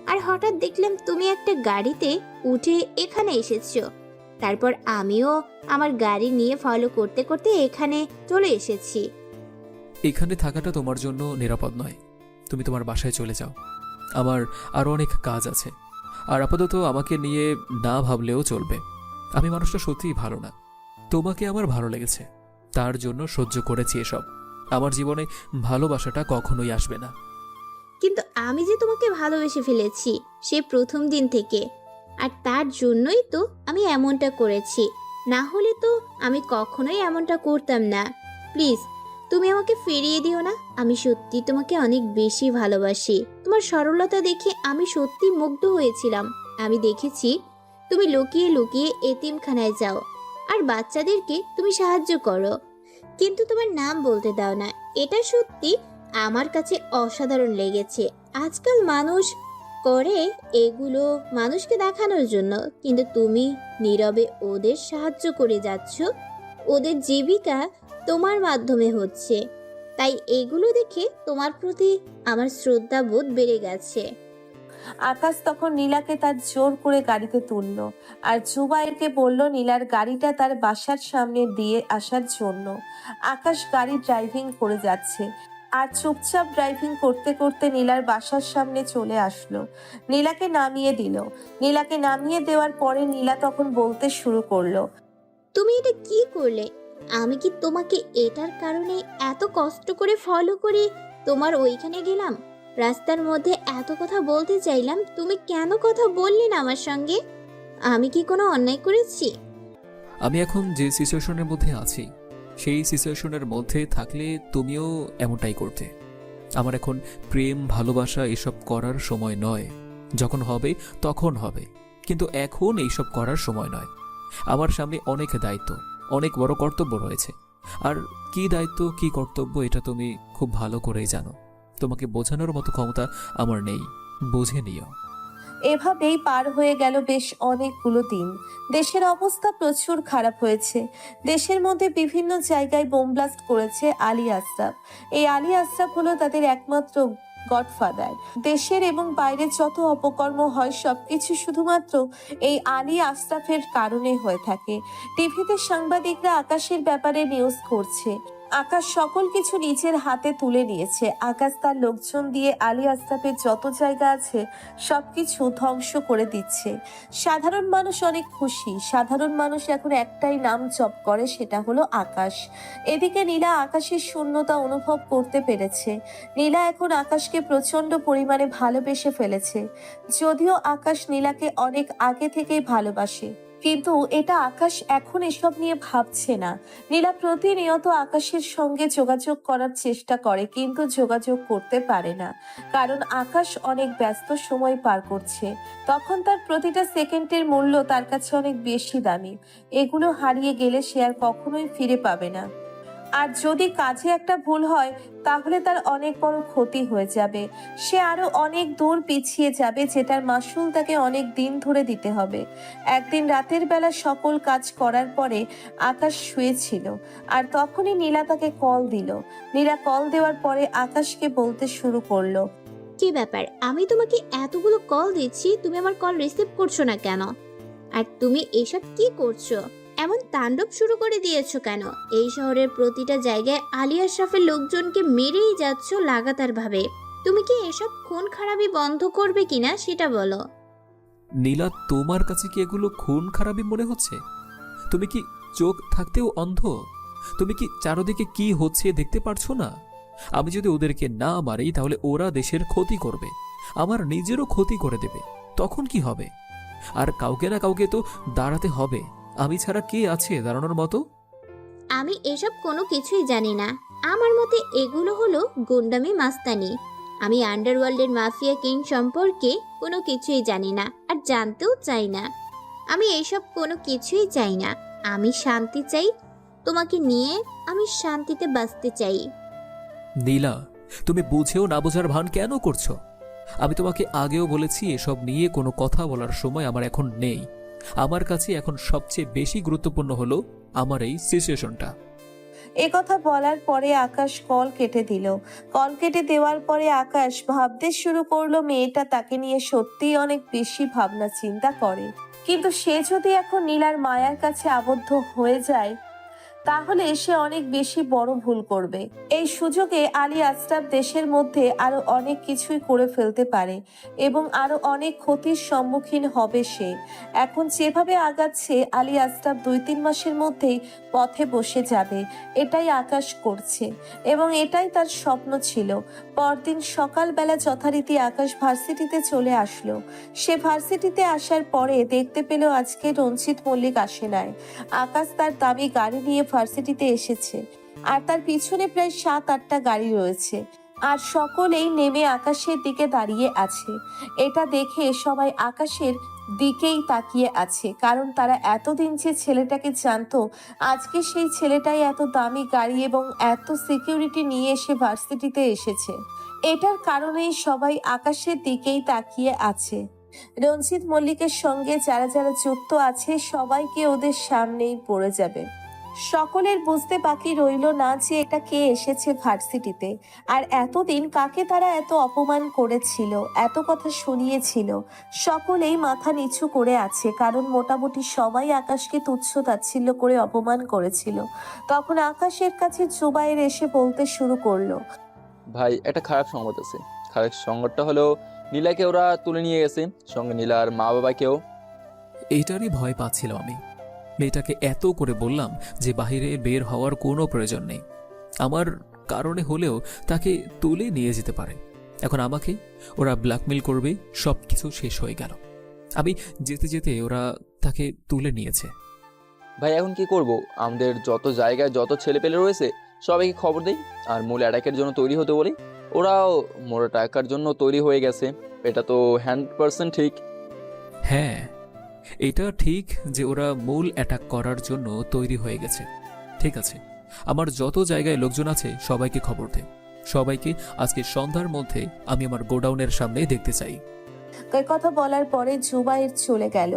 আর হঠাৎ দেখলাম তুমি একটা গাড়িতে উঠে এখানে এসেছো। তারপর আমিও আমার গাড়ি নিয়ে ফলো করতে করতে এখানে চলে এসেছি। এখানে থাকাটা তোমার জন্য নিরাপদ নয়। তুমি তোমার বাসায় চলে যাও, আমার আরও অনেক কাজ আছে। আর আপাতত আমাকে নিয়ে না ভাবলেও চলবে। আমি মানুষটা সত্যিই ভালো না। তোমাকে আমার ভালো লেগেছে, তার জন্য সহ্য করেছি এসব। আমার জীবনে ভালোবাসাটা কখনোই আসবে না। কিন্তু আমি যে তোমাকে ভালোবেসে ফেলেছি সে প্রথম দিন থেকে, আর তার জন্যই তো আমি এমনটা করেছি। না হলে তো আমি কখনোই এমনটা করতাম না। প্লিজ তুমি আমাকে ফিরিয়ে দিও না। আমি সত্যি তোমাকে অনেক বেশি ভালোবাসি। তোমার সরলতা দেখে আমি সত্যি মুগ্ধ হয়েছিলাম। আমি দেখেছি তুমি লুকিয়ে লুকিয়ে এতিমখানায় যাও আর বাচ্চাদেরকে তুমি সাহায্য করো, কিন্তু তোমার নাম বলতে দাও না। এটা সত্যি আমার কাছে অসাধারণ লেগেছে। আজকাল মানুষ করে এগুলো মানুষকে দেখানোর জন্য, কিন্তু তুমি নীরবে ওদের সাহায্য করে যাচ্ছ। ওদের জীবিকা তোমার মাধ্যমে হচ্ছে। তাই এগুলো দেখে তোমার প্রতি আমার শ্রদ্ধাবোধ বেড়ে গেছে। আকাশ তখন নীলাকে তার জোর করে গাড়িতে তুলল, আর জুবাইরকে বলল নীলার গাড়িটা তার বাসার সামনে দিয়ে আসার জন্য। আকাশ গাড়ি ড্রাইভিং করে যাচ্ছে, আর চুপচাপ ড্রাইভিং করতে করতে নীলার বাসার সামনে চলে আসলো। নীলাকে নামিয়ে দিল। নীলাকে নামিয়ে দেওয়ার পরে নীলা তখন বলতে শুরু করলো, তুমি এটা কি করলে? আমি কি তোমাকে এটার কারণে এত কষ্ট করে ফলো করে তোমার ওইখানে গেলাম? রাস্তার মধ্যে এত কথা বলতে চাইলাম, তুমি কেন কথা বললে না আমার সঙ্গে? আমি কি কোনো অন্যায় করেছি? আমি এখন যে সিচুয়েশনের মধ্যে আছি সেই সিচুয়েশনের মধ্যে থাকলে তুমিও এমনটাই করতে। আমার এখন প্রেম ভালোবাসা এসব করার সময় নয়। যখন হবে তখন হবে, কিন্তু এখন এইসব করার সময় নয়। আমার সামনে অনেক দায়িত্ব, অনেক বড় কর্তব্য রয়েছে। আর কি দায়িত্ব কি কর্তব্য এটা তুমি খুব ভালো করেই জানো। তোমাকে বোঝানোর মতো ক্ষমতা আমার নেই, বুঝে নিও। এভাবেই পার হয়ে গেল বেশ অনেকগুলো দিন। দেশের অবস্থা প্রচুর খারাপ হয়েছে। দেশের মধ্যে বিভিন্ন জায়গায় বোম ব্লাস্ট করেছে আলী আশরাফ। এই আলী আশরাফ হলো তাদের একমাত্র গডফাদার। দেশের এবং বাইরে যত অপকর্ম হয় সবকিছু শুধুমাত্র এই আলী আশরাফের কারণে হয়ে থাকে। টিভিতে সাংবাদিকরা আকাশের ব্যাপারে নিউজ করছে। আকাশ সকল কিছু নিজের হাতে তুলে নিয়েছে। আকাশ তার লোকজন দিয়ে আলী আশরাফের যত জায়গা আছে সবকিছু ধ্বংস করে দিচ্ছে। সাধারণ মানুষ অনেক খুশি। সাধারণ মানুষ এখন একটাই নাম জপ করে, সেটা হলো আকাশ। এদিকে নীলা আকাশের শূন্যতা অনুভব করতে পেরেছে। নীলা এখন আকাশকে প্রচন্ড পরিমাণে ভালোবেসে ফেলেছে। যদিও আকাশ নীলাকে অনেক আগে থেকেই ভালোবাসে, কিন্তু এটা আকাশ এখন এসব নিয়ে ভাবছে না। নীলা প্রতিনিয়ত আকাশের সঙ্গে যোগাযোগ করার চেষ্টা করে, কিন্তু যোগাযোগ করতে পারে না, কারণ আকাশ অনেক ব্যস্ত সময় পার করছে। তখন তার প্রতিটা সেকেন্ডের মূল্য তার কাছে অনেক বেশি দামি। এগুলো হারিয়ে গেলে সে আর কখনোই ফিরে পাবে না। আর যদি কাজে একটা ভুল হয় তাহলে তার অনেক বড় ক্ষতি হয়ে যাবে। সে আরো অনেক দূর পিছিয়ে যাবে, যেটার মাসুল তাকে অনেক দিন ধরে দিতে হবে। একদিন রাতের বেলা সকল কাজ করার পরে আকাশ শুয়েছিল, আর তখনই নীলা তাকে কল দিল। নীলা কল দেওয়ার পরে আকাশকে বলতে শুরু করলো, কি ব্যাপার? আমি তোমাকে এতগুলো কল দিচ্ছি, তুমি আমার কল রিসিভ করছো না কেন? আর তুমি এসব কি করছো? এমন তাণ্ডব শুরু করে দিয়েছো কেন? এই শহরের প্রতিটা জায়গায় আলী আশরাফের লোকজনকে মেরেই যাচ্ছ লাগাতার ভাবে। তুমি কি এসব খুন খারাপি বন্ধ করবে কিনা সেটা বলো। নীলা, তোমার কাছে কি এগুলো খুন খারাপি মনে হচ্ছে? তুমি কি চোখ থাকতেও অন্ধ? তুমি কি চারদিকে কি হচ্ছে দেখতে পারছো না? আমি যদি ওদেরকে না মারি তাহলে ওরা দেশের ক্ষতি করবে, আমার নিজেরও ক্ষতি করে দেবে। তখন কি হবে? আর কাউকে না কাউকে তো দাঁড়াতে হবে। আমি ছাড়া কে আছে দাঁড়ানোর মতো? আমি এসব কোনো কিছুই জানি না। আমার মতে এগুলো হলো গুন্ডামি মাস্তানি। আমি আন্ডারওয়ার্ল্ডের মাফিয়া কিং সম্পর্কে কোনো কিছুই জানি না, আর জানতেও চাই না। আমি এইসব কোনো কিছুই চাই না। আমি শান্তি চাই। তোমাকে নিয়ে আমি শান্তিতে বাঁচতে চাই। নীলা, তুমি বুঝেও না বোঝার ভান কেন করছো? আমি তোমাকে আগেও বলেছি এসব নিয়ে কোনো কথা বলার সময় আমার এখন নেই। আমার কাছে এখন সবচেয়ে বেশি গুরুত্বপূর্ণ হলো আমার এই সিচুয়েশনটা। কথা বলার পরে আকাশ কল কেটে দিল। কল কেটে দেওয়ার পরে আকাশ ভাবতে শুরু করলো মেয়েটা তাকে নিয়ে সত্যিই অনেক বেশি ভাবনা চিন্তা করে। কিন্তু সে যদি এখন নীলার মায়ার কাছে আবদ্ধ হয়ে যায় তাহলে সে অনেক বেশি বড় ভুল করবে। এই সুযোগে আলী আশরাফ দেশের মধ্যে আরো অনেক কিছুই করে ফেলতে পারে এবং আরো অনেক ক্ষতির সম্মুখীন হবে সে। এখন যেভাবে আগাচ্ছে আলী আশরাফ 2-3 মাসের মধ্যেই পথে বসে যাবে, এটাই আকাশ করছে এবং এটাই তার স্বপ্ন ছিল। পরদিন সকালবেলা যথারীতি আকাশ ভার্সিটিতে চলে আসলো। সে ভার্সিটিতে আসার পরে দেখতে পেল আজকে রঞ্জিত মল্লিক আসে নাই। আকাশ তার দামি গাড়ি নিয়ে ভার্সিটিতে এসেছে, আর তার পিছনে প্রায় 7-8টা গাড়ি রয়েছে, আর সকলেই নেমে আকাশের দিকে দাঁড়িয়ে আছে। এটা দেখে সবাই আকাশের দিকেই তাকিয়ে আছে, কারণ তারা এতদিন যে ছেলেটাকে জানতো, আজকে সেই ছেলেটাই এত দামি গাড়ি এবং এত সিকিউরিটি নিয়ে এসে ভার্সিটিতে এসেছে। এটার কারণেই সবাই আকাশের দিকেই তাকিয়ে আছে। রঞ্জিত মল্লিকের সঙ্গে যারা যারা যুক্ত আছে সবাইকে ওদের সামনেই পড়ে যাবে। সকলের বুঝতে বাকি রইল না যে এটা কে এসেছে ভার্সিটিতে, আর এতদিন কাকে তারা এত অপমান করেছিল, এত কথা শুনিয়েছিল। সকলেই মাথা নিচু করে আছে, কারণ মোটামুটি সবাই আকাশকে তুচ্ছ তাচ্ছিল্য করে অপমান করেছিল। তখন আকাশের কাছে জুবাইর এসে বলতে শুরু করলো, ভাই, একটা খারাপ সংবাদ আছে। খারাপ সংবাদটা হলো নীলাকে ওরা তুলে নিয়ে গেছে, সঙ্গে নীলার মা বাবাকেও। এইটারই ভয় পাচ্ছিলাম আমি। মেয়েটাকে এত করে বললাম যে বাইরে বের হওয়ার কোনো প্রয়োজন নেই, আমার কারণে হলেও তাকে তুলে নিয়ে যেতে পারে। এখন আমাকে ওরা ব্ল্যাকমেল করবে, সব কিছু শেষ হয়ে গেল। আমি যেতে যেতে ওরা তাকে তুলে নিয়েছে। ভাই, এখন কি করব? আমাদের যত জায়গায় যত ছেলেপেলে রয়েছে সবাইকে খবর দেই আর মূল অ্যাটাকের জন্য তৈরি হতে বলি। ওরাও মোর টাকার জন্য তৈরি হয়ে গেছে, এটা তো 100% ঠিক। হ্যাঁ, এটা ঠিক যে ওরা মূল অ্যাটাক করার জন্য তৈরি হয়ে গেছে। ঠিক আছে, আমার যত জায়গায় লোকজন আছে সবাইকে খবর দে। সবাইকে আজকে সন্ধ্যার মধ্যে আমি আমার গোডাউনের সামনে দেখতে চাই। কথা বলার পরে জুবাইর চলে গেল।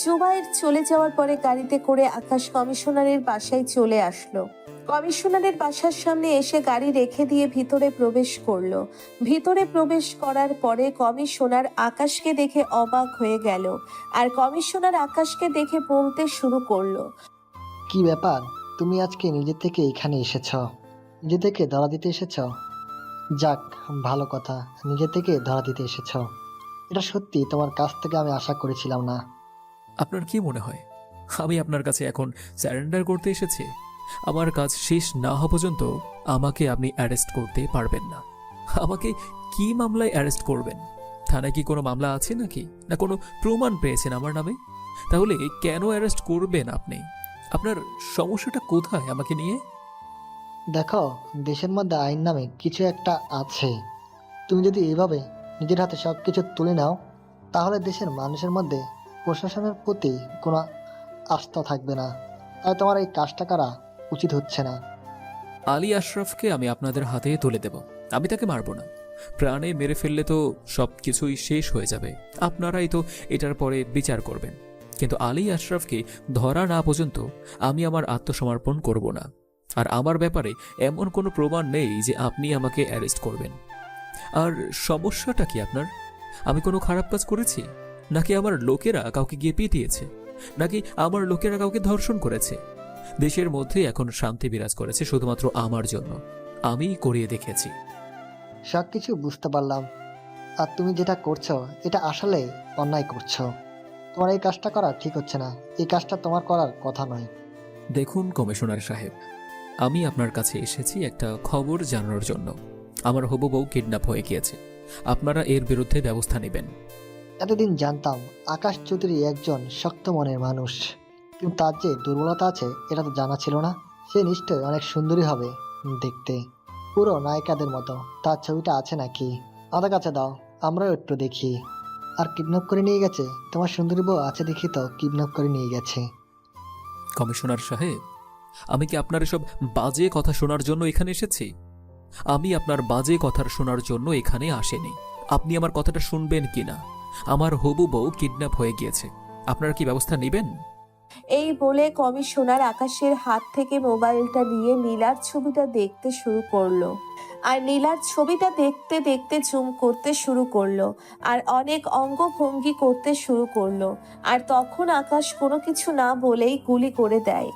জুবাইর চলে যাওয়ার পরে গাড়িতে করে আকাশ কমিশনারের বাসায় চলে আসলো। কমিশনারের বাসার সামনে এসে গাড়ি রেখে দিয়ে ভিতরে প্রবেশ করলো। ভিতরে প্রবেশ করার পরে কমিশনার আকাশকে দেখে অবাক হয়ে গেল, আর কমিশনার আকাশকে দেখে বলতে শুরু করলো, কি ব্যাপার, তুমি আজকে নিজে থেকে এখানে এসেছ? নিজে থেকে ধরা দিতে এসেছ? যাক, ভালো কথা, নিজে থেকে ধরা দিতে এসেছ। এটা সত্যি তোমার কাছ থেকে আমি আশা করেছিলাম না। আপনার কি মনে হয় আমি আপনার কাছে এখন স্যারেন্ডার করতে এসেছি? আমার কাজ শেষ না হওয়া পর্যন্ত আমাকে আপনি অ্যারেস্ট করতে পারবেন না। আমাকে কি মামলায় অ্যারেস্ট করবেন? থানায় কি কোনো মামলা আছে নাকি, না কোনো প্রমাণ পেয়েছেন আমার নামে? তাহলে কেন অ্যারেস্ট করবেন আপনি? আপনার সমস্যাটা কোথায় আমাকে নিয়ে? দেখো, দেশের মধ্যে আইন নামে কিছু একটা আছে। তুমি যদি এভাবে নিজের হাতে সব কিছু তুলে নাও, তাহলে দেশের মানুষের মধ্যে প্রশাসনের প্রতি কোনো আস্থা থাকবে না। তাই তোমার এই কাজটা করা উচিত হচ্ছে না। আলী আশরাফকে আমি আপনাদের হাতে তুলে দেব। আমি তাকে মারব না। প্রাণে মেরে ফেললে তো সব কিছুই শেষ হয়ে যাবে। আপনারাই তো এটার পরে বিচার করবেন। কিন্তু আলী আশরাফকে ধরা না পর্যন্ত আমি আমার আত্মসমর্পণ করব না। আর আমার ব্যাপারে এমন কোনো প্রমাণ নেই যে আপনি আমাকে অ্যারেস্ট করবেন। আর সমস্যাটা কি আপনার? আমি কোনো খারাপ কাজ করেছি? নাকি আমার লোকেরা কাউকে গিয়ে পিটিয়েছে? নাকি আমার লোকেরা কাউকে ধর্ষণ করেছে? দেশের মধ্যে এখন শান্তি বিরাজ করেছে শুধুমাত্র আমার জন্য। আমি করিয়ে দেখেছি। সব কিছু বুঝতে পারলাম, আর তুমি যেটা করছো এটা আসলে অন্যায় করছো। তোমার এই কাজটা করা ঠিক হচ্ছে না। এই কাজটা তোমার করার কথা নয়। দেখুন কমিশনার সাহেব, আমি আপনার কাছে এসেছি একটা খবর জানানোর জন্য। আমার হবু বউ কিডন্যাপ হয়ে গিয়েছে। আপনারা এর বিরুদ্ধে ব্যবস্থা নেবেন। এতদিন জানতাম আকাশ চৌধুরী একজন শক্ত মনের মানুষ, কিন্তু তার যে দুর্বলতা আছে এটা তো জানা ছিল না। সে নিশ্চয়ই অনেক সুন্দরী হবে দেখতে, পুরো নায়িকাদের মতো। তার ছবিটা আছে নাকি? আমাদের কাছে দাও, আমরাও একটু দেখি। আর কিডন্যাপ করে নিয়ে গেছে? তোমার সুন্দরী বউ আছে দেখি তো কিডন্যাপ করে নিয়ে গেছে। কমিশনার সাহেব, আমি কি আপনার এসব বাজে কথা শোনার জন্য এখানে এসেছি? আমি আপনার বাজে কথা শোনার জন্য এখানে আসেনি। আপনি আমার কথাটা শুনবেন কিনা? আমার হবু বউ কিডন্যাপ হয়ে গিয়েছে। আপনারা কি ব্যবস্থা নেবেন? এই বলে কমিশনার আকাশের হাত থেকে মোবাইলটা নিয়ে নীলার ছবিটা দেখতে শুরু করলো। আর নীলার ছবিটা দেখতে দেখতে জুম করতে শুরু করলো, আর অনেক অঙ্গভঙ্গি করতে শুরু করলো। আর তখন আকাশ কোনো কিছু না বলেই গুলি করে দেয়।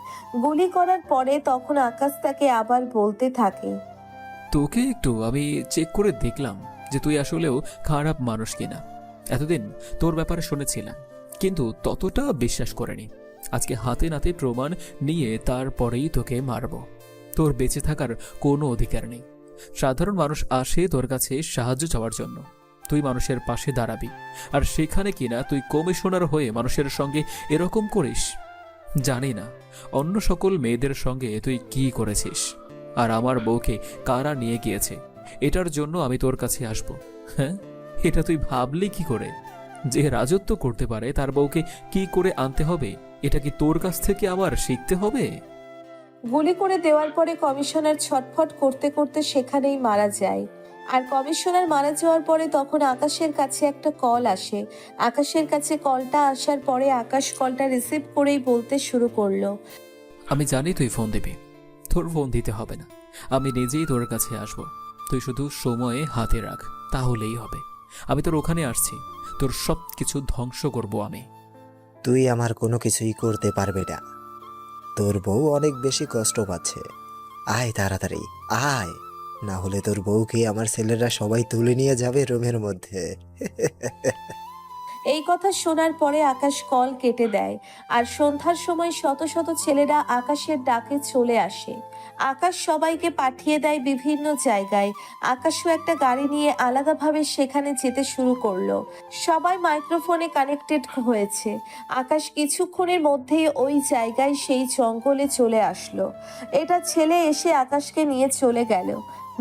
গুলি করার পরে তখন আকাশ তাকে আবার বলতে থাকে, তোকে একটু আমি চেক করে দেখলাম যে তুই আসলেও খারাপ মানুষ কিনা। এতদিন তোর ব্যাপারে শুনেছিলাম, কিন্তু ততটা বিশ্বাস করেনি। আজকে হাতে নাতে প্রমাণ নিয়ে তারপরেই তোকে মারব। তোর বেঁচে থাকার কোনো অধিকার নেই। সাধারণ মানুষ আসে তোর কাছে সাহায্য চাওয়ার জন্য, তুই মানুষের পাশে দাঁড়াবি, আর সেখানে কিনা তুই কমিশনার হয়ে মানুষের সঙ্গে এরকম করিস। জানি না অন্য সকল মেয়েদের সঙ্গে তুই কি করেছিস, আর আমার বউকে কারা নিয়ে গিয়েছে এটার জন্য আমি তোর কাছে আসব। হ্যাঁ, এটা তুই ভাবলি কি করে? যে রাজত্ব করতে পারে তার বউকে কি করে আনতে হবে, এটা কি তোর কাছ থেকে আবার শিখতে হবে? গুলি করে দেওয়ার পরে কমিশনার ছটফট করতে করতে সেখানেই মারা যায়। আর কমিশনার মারা যাওয়ার পরে তখন আকাশের কাছে একটা কল আসে। আকাশের কাছে কলটা আসার পরে আকাশ কলটা রিসিভ করেই বলতে শুরু করলো, আমি জানি তুই ফোন দিবি। তোর ফোন দিতে হবে না, আমি নিজেই তোর কাছে আসব। তুই শুধু সময়ে হাতে রাখ, তাহলেই হবে। আমি তোর ওখানে আসছি, তোর সব কিছু ধ্বংস করব আমি। তুই আমার কোনো কিছুই করতে পারবে না। তোর বউ অনেক বেশি কষ্ট পাচ্ছে। আয় তাড়াতাড়ি আয়, না হলে তোর বউকে আমার ছেলেরা সবাই তুলে নিয়ে যাবে রুমের মধ্যে। এই কথা শোনার পরে আকাশ কল কেটে দেয়। আর সন্ধ্যার সময় শত শত ছেলেরা আকাশের ডাকে চলে আসে। আকাশ সবাইকে পাঠিয়ে দেয় বিভিন্ন জায়গায়। আকাশও একটা গাড়ি নিয়ে আলাদাভাবে সেখানে যেতে শুরু করলো। সবাই মাইক্রোফোনে কানেক্টেড হয়েছে। আকাশ কিছুক্ষণের মধ্যেই ওই জায়গায় সেই জঙ্গলে চলে আসলো। এটা ছেলে এসে আকাশকে নিয়ে চলে গেল।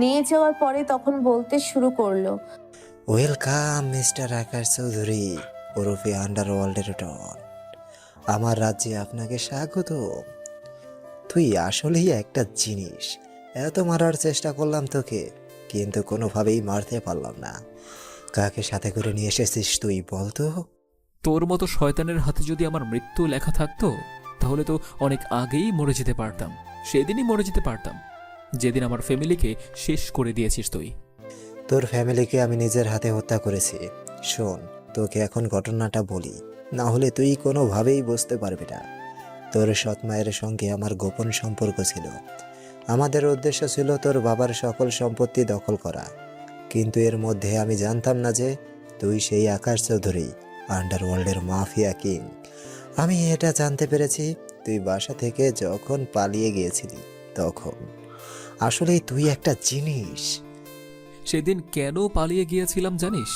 নিয়ে যাওয়ার পরে তখন বলতে শুরু করলো, ওয়েলকাম মিস্টার আকাশ চৌধুরী, ওরফে আন্ডারওয়ার্ল্ডের ডন। আমার রাজ্যে আপনাকে স্বাগত। তুই আসলেই একটা জিনিস। এত মারার চেষ্টা করলাম তোকে, কিন্তু কোনোভাবেই মারতে পারলাম না। কাকে সাথে করে নিয়ে এসেছিস তুই বলতো? তোর মতো শয়তানের হাতে যদি আমার মৃত্যু লেখা থাকতো তাহলে তো অনেক আগেই মরে যেতে পারতাম। সেদিনই মরে যেতে পারতাম যেদিন আমার ফ্যামিলিকে শেষ করে দিয়েছিস তুই। তোর ফ্যামিলিকে আমি নিজের হাতে হত্যা করেছি। শোন, তোকে এখন ঘটনাটা বলি, না হলে তুই কোনোভাবেই বুঝতে পারবি না। তোর সৎ মায়ের সঙ্গে আমার গোপন সম্পর্ক ছিল। আমাদের উদ্দেশ্য ছিল তোর বাবার সকল সম্পত্তি দখল করা, কিন্তু এর মধ্যে আমি জানতাম না যে তুই সেই আকাশ চৌধুরী, আন্ডারওয়ার্ল্ডের মাফিয়া কিং। আমি এটা জানতে পেরেছি তুই বাসা থেকে যখন পালিয়ে গিয়েছিলি তখন। আসলেই তুই একটা জিনিস। সেদিন কেন পালিয়ে গিয়েছিলাম জানিস?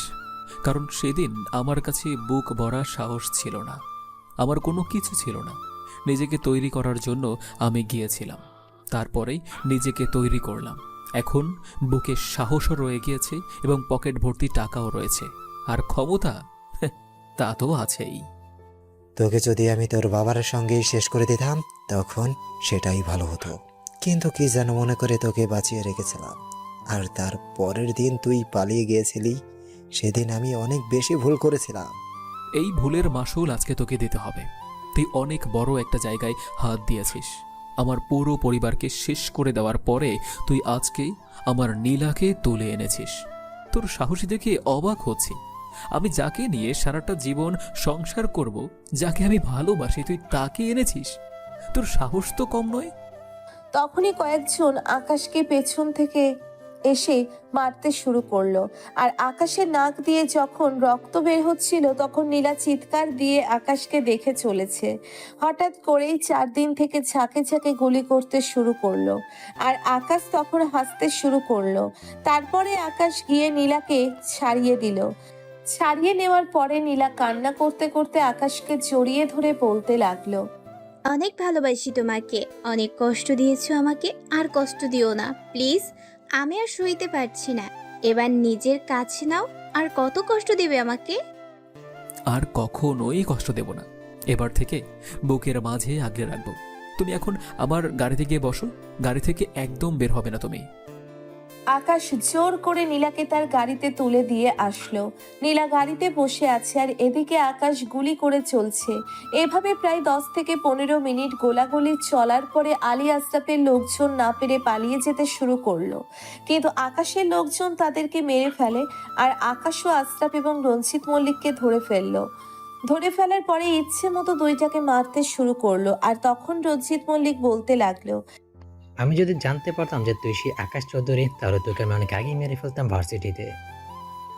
কারণ সেদিন আমার কাছে বুক ভরা সাহস ছিল না, আমার কোনো কিছু ছিল না। নিজেকে তৈরি করার জন্য আমি গিয়েছিলাম, তারপরেই নিজেকে তৈরি করলাম। এখন বুকে সাহসও রয়ে গিয়েছে এবং পকেট ভর্তি টাকাও রয়েছে, আর ক্ষমতা তা তো আছেই। তোকে যদি আমি তোর বাবার সঙ্গেই শেষ করে দিতাম তখন সেটাই ভালো হতো, কিন্তু কি যেন মনে করে তোকে বাঁচিয়ে রেখেছিলাম। আর তার পরের দিন তুই পালিয়ে গিয়েছিলি, সেদিন আমি অনেক বেশি ভুল করেছিলাম। এই ভুলের মাসুল আজকে তোকে দিতে হবে। তুই অনেক বড় একটা জায়গায় হাত দিয়েছিস। আমার পুরো পরিবারকে শেষ করে দেওয়ার পরে তুই আজকে আমার নীলাকে তুলে এনেছিস। তোর সাহসী দেখে অবাক হচ্ছি। আমি যাকে নিয়ে সারাটা জীবন সংসার করব, যাকে আমি ভালোবাসি, তুই তাকে এনেছিস। তোর সাহস তো কম নয়। তখনই কয়েকজন আকাশকে পেছন থেকে এসে মারতে শুরু করলো। আর আকাশের নাক দিয়ে যখন রক্ত বের হচ্ছিল তখন নীলা চিৎকার দিয়ে আকাশকে দেখে চলেছে। হঠাৎ করেই 4 দিন থেকে ঝাঁকে ঝাঁকে গুলি করতে শুরু করলো। আর আকাশ তখন হাসতে শুরু করলো। তারপরে আকাশ গিয়ে নীলাকে ছাড়িয়ে দিল। ছাড়িয়ে নেওয়ার পরে নীলা কান্না করতে করতে আকাশকে জড়িয়ে ধরে বলতে লাগলো, অনেক ভালোবাসি তোমাকে, অনেক কষ্ট দিয়েছো আমাকে, আর কষ্ট দিও না প্লিজ। আমি আর সইতে পারছি না, এবার নিজের কাছে নাও। আর কত কষ্ট দেবে আমাকে? আর কখনোই কষ্ট দেব না। এবার থেকে বুকের মাঝে আগলে রাখবো। তুমি এখন আমার গাড়িতে গিয়ে বসো। গাড়ি থেকে একদম বের হবে না তুমি। আকাশ জোর করে নীলাকে তার গাড়িতে তুলে দিয়ে আসলো। নীলা গাড়িতে বসে আছে আর এদিকে আকাশ গুলি করে চলছে। এভাবে প্রায় 10 থেকে 15 মিনিট গোলাগুলি চলার পরে আলী আশরাফের লোকজন না পেরে পালিয়ে যেতে শুরু করলো। কিন্তু আকাশের লোকজন তাদেরকে মেরে ফেলে। আর আকাশও আশরাফ এবং রঞ্জিত মল্লিককে ধরে ফেললো। ধরে ফেলার পরে ইচ্ছে মতো দুইটাকে মারতে শুরু করলো। আর তখন রঞ্জিত মল্লিক বলতে লাগলো, আমি যদি জানতে পারতাম যে তুই সেই আকাশ চৌধুরী, তাহলে তোকে আমি অনেক আগেই মেরে ফেলতাম ভার্সিটিতে।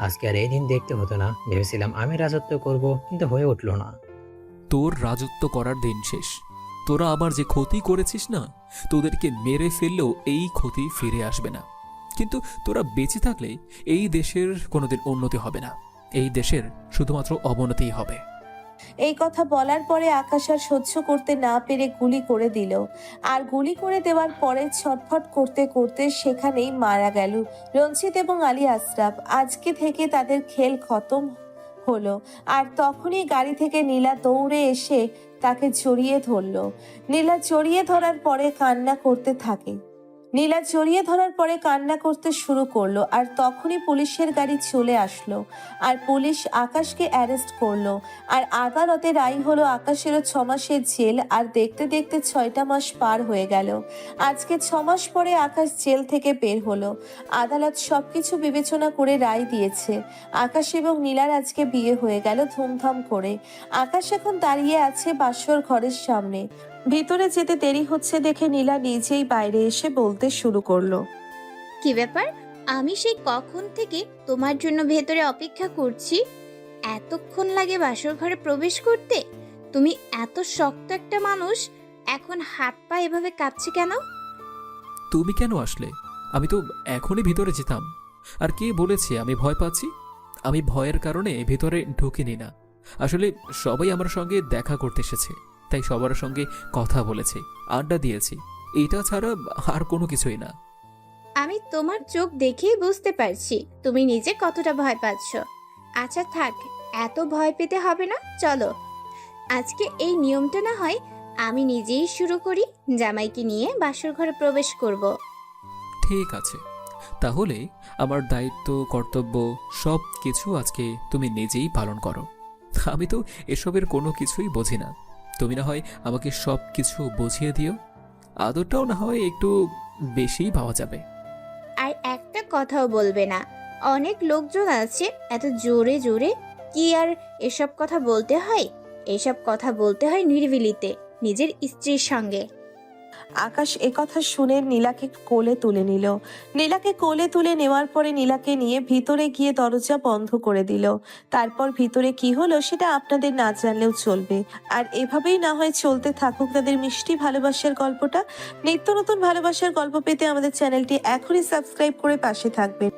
আজকে আর এই দিন দেখতে হতো না। ভেবেছিলাম আমি রাজত্ব করব, কিন্তু হয়ে উঠলো না। তোর রাজত্ব করার দিন শেষ। তোরা আমার যে ক্ষতি করেছিস না, তোদেরকে মেরে ফেললেও এই ক্ষতি ফিরে আসবে না। কিন্তু তোরা বেঁচে থাকলে এই দেশের কোনোদিন উন্নতি হবে না, এই দেশের শুধুমাত্র অবনতিই হবে। এই কথা বলার পরে আকাশ আর সহ্য করতে না পেরে গুলি করে দিল। আর গুলি করে দেওয়ার পরে ছটফট করতে করতে সেখানেই মারা গেল রঞ্জিত এবং আলী আশরাফ। আজকে থেকে তাদের খেল খতম হলো। আর তখনই গাড়ি থেকে নীলা দৌড়ে এসে তাকে জড়িয়ে ধরলো। নীলা জড়িয়ে ধরার পরে কান্না করতে থাকে। নীলা জড়িয়ে ধরার পরে কান্না করতে শুরু করলো। আর তখনই পুলিশের গাড়ি চলে আসলো। আর পুলিশ আকাশকে অ্যারেস্ট করলো। আর আদালতে রায় হলো আকাশেরও 6 মাসের জেল। আর দেখতে দেখতে 6টা মাস পার হয়ে গেল। আজকে 6 মাস পরে আকাশ জেল থেকে বের হলো। আদালত সবকিছু বিবেচনা করে রায় দিয়েছে। আকাশ এবং নীলার আজকে বিয়ে হয়ে গেল ধুমধাম করে। আকাশ এখন দাঁড়িয়ে আছে বাসর ঘরের সামনে। ভিতরে যেতে দেরি হচ্ছে দেখে নীলা নিজেই বাইরে এসে বলতে শুরু করলো, কি ব্যাপার? আমি সেই কখন থেকে তোমার জন্য ভেতরে অপেক্ষা করছি। এতক্ষণ লাগে বাসর ঘরে প্রবেশ করতে? তুমি এত শক্ত একটা মানুষ, এখন হাত পা এভাবে কাঁপছে কেন? তুমি কেন আসলে? আমি তো এখনই ভিতরে যেতাম। আর কে বলেছে আমি ভয় পাচ্ছি? আমি ভয়ের কারণে ভিতরে ঢুকিনি না। আসলে সবাই আমার সঙ্গে দেখা করতে এসেছে, তাই সবার সঙ্গে কথা বলেছি, আড্ডা দিয়েছি। এটা ছাড়া আর কোনো কিছুই না। আমি তোমার চোখ দেখেই বুঝতে পারছি তুমি নিজে কতটা ভয় পাচ্ছ। আচ্ছা থাক, এত ভয় পেতে হবে না, চলো আজকে এই নিয়মটা না হয় আমি নিজেই শুরু করি। জামাইকে নিয়ে বাসর ঘরে প্রবেশ করব। ঠিক আছে, তাহলে আমার দায়িত্ব কর্তব্য সব কিছু আজকে তুমি নিজেই পালন করো। আমি তো এসবের কোনো কিছুই বুঝি না। তুমি না হয় আমাকে সব কিছু বুঝিয়ে দিও, আদরটাও না হয় একটু বেশিই পাওয়া যাবে। আর একটা কথাও বলবে না। অনেক লোকজন আছে, এত জোরে জোরে কি আর এসব কথা বলতে হয়? এসব কথা বলতে হয় নিরিবিলিতে, নিজের স্ত্রীর সঙ্গে। আকাশ একথা শুনে নীলাকে কোলে তুলে নিল। নীলাকে কোলে তুলে নেওয়ার পরে নীলাকে নিয়ে ভিতরে গিয়ে দরজা বন্ধ করে দিল। তারপর ভিতরে কি হলো সেটা আপনাদের না জানলেও চলবে। আর এভাবেই না হয় চলতে থাকুক তাদের মিষ্টি ভালোবাসার গল্পটা। নিত্য নতুন ভালোবাসার গল্প পেতে আমাদের চ্যানেলটি এখনই সাবস্ক্রাইব করে পাশে থাকবেন।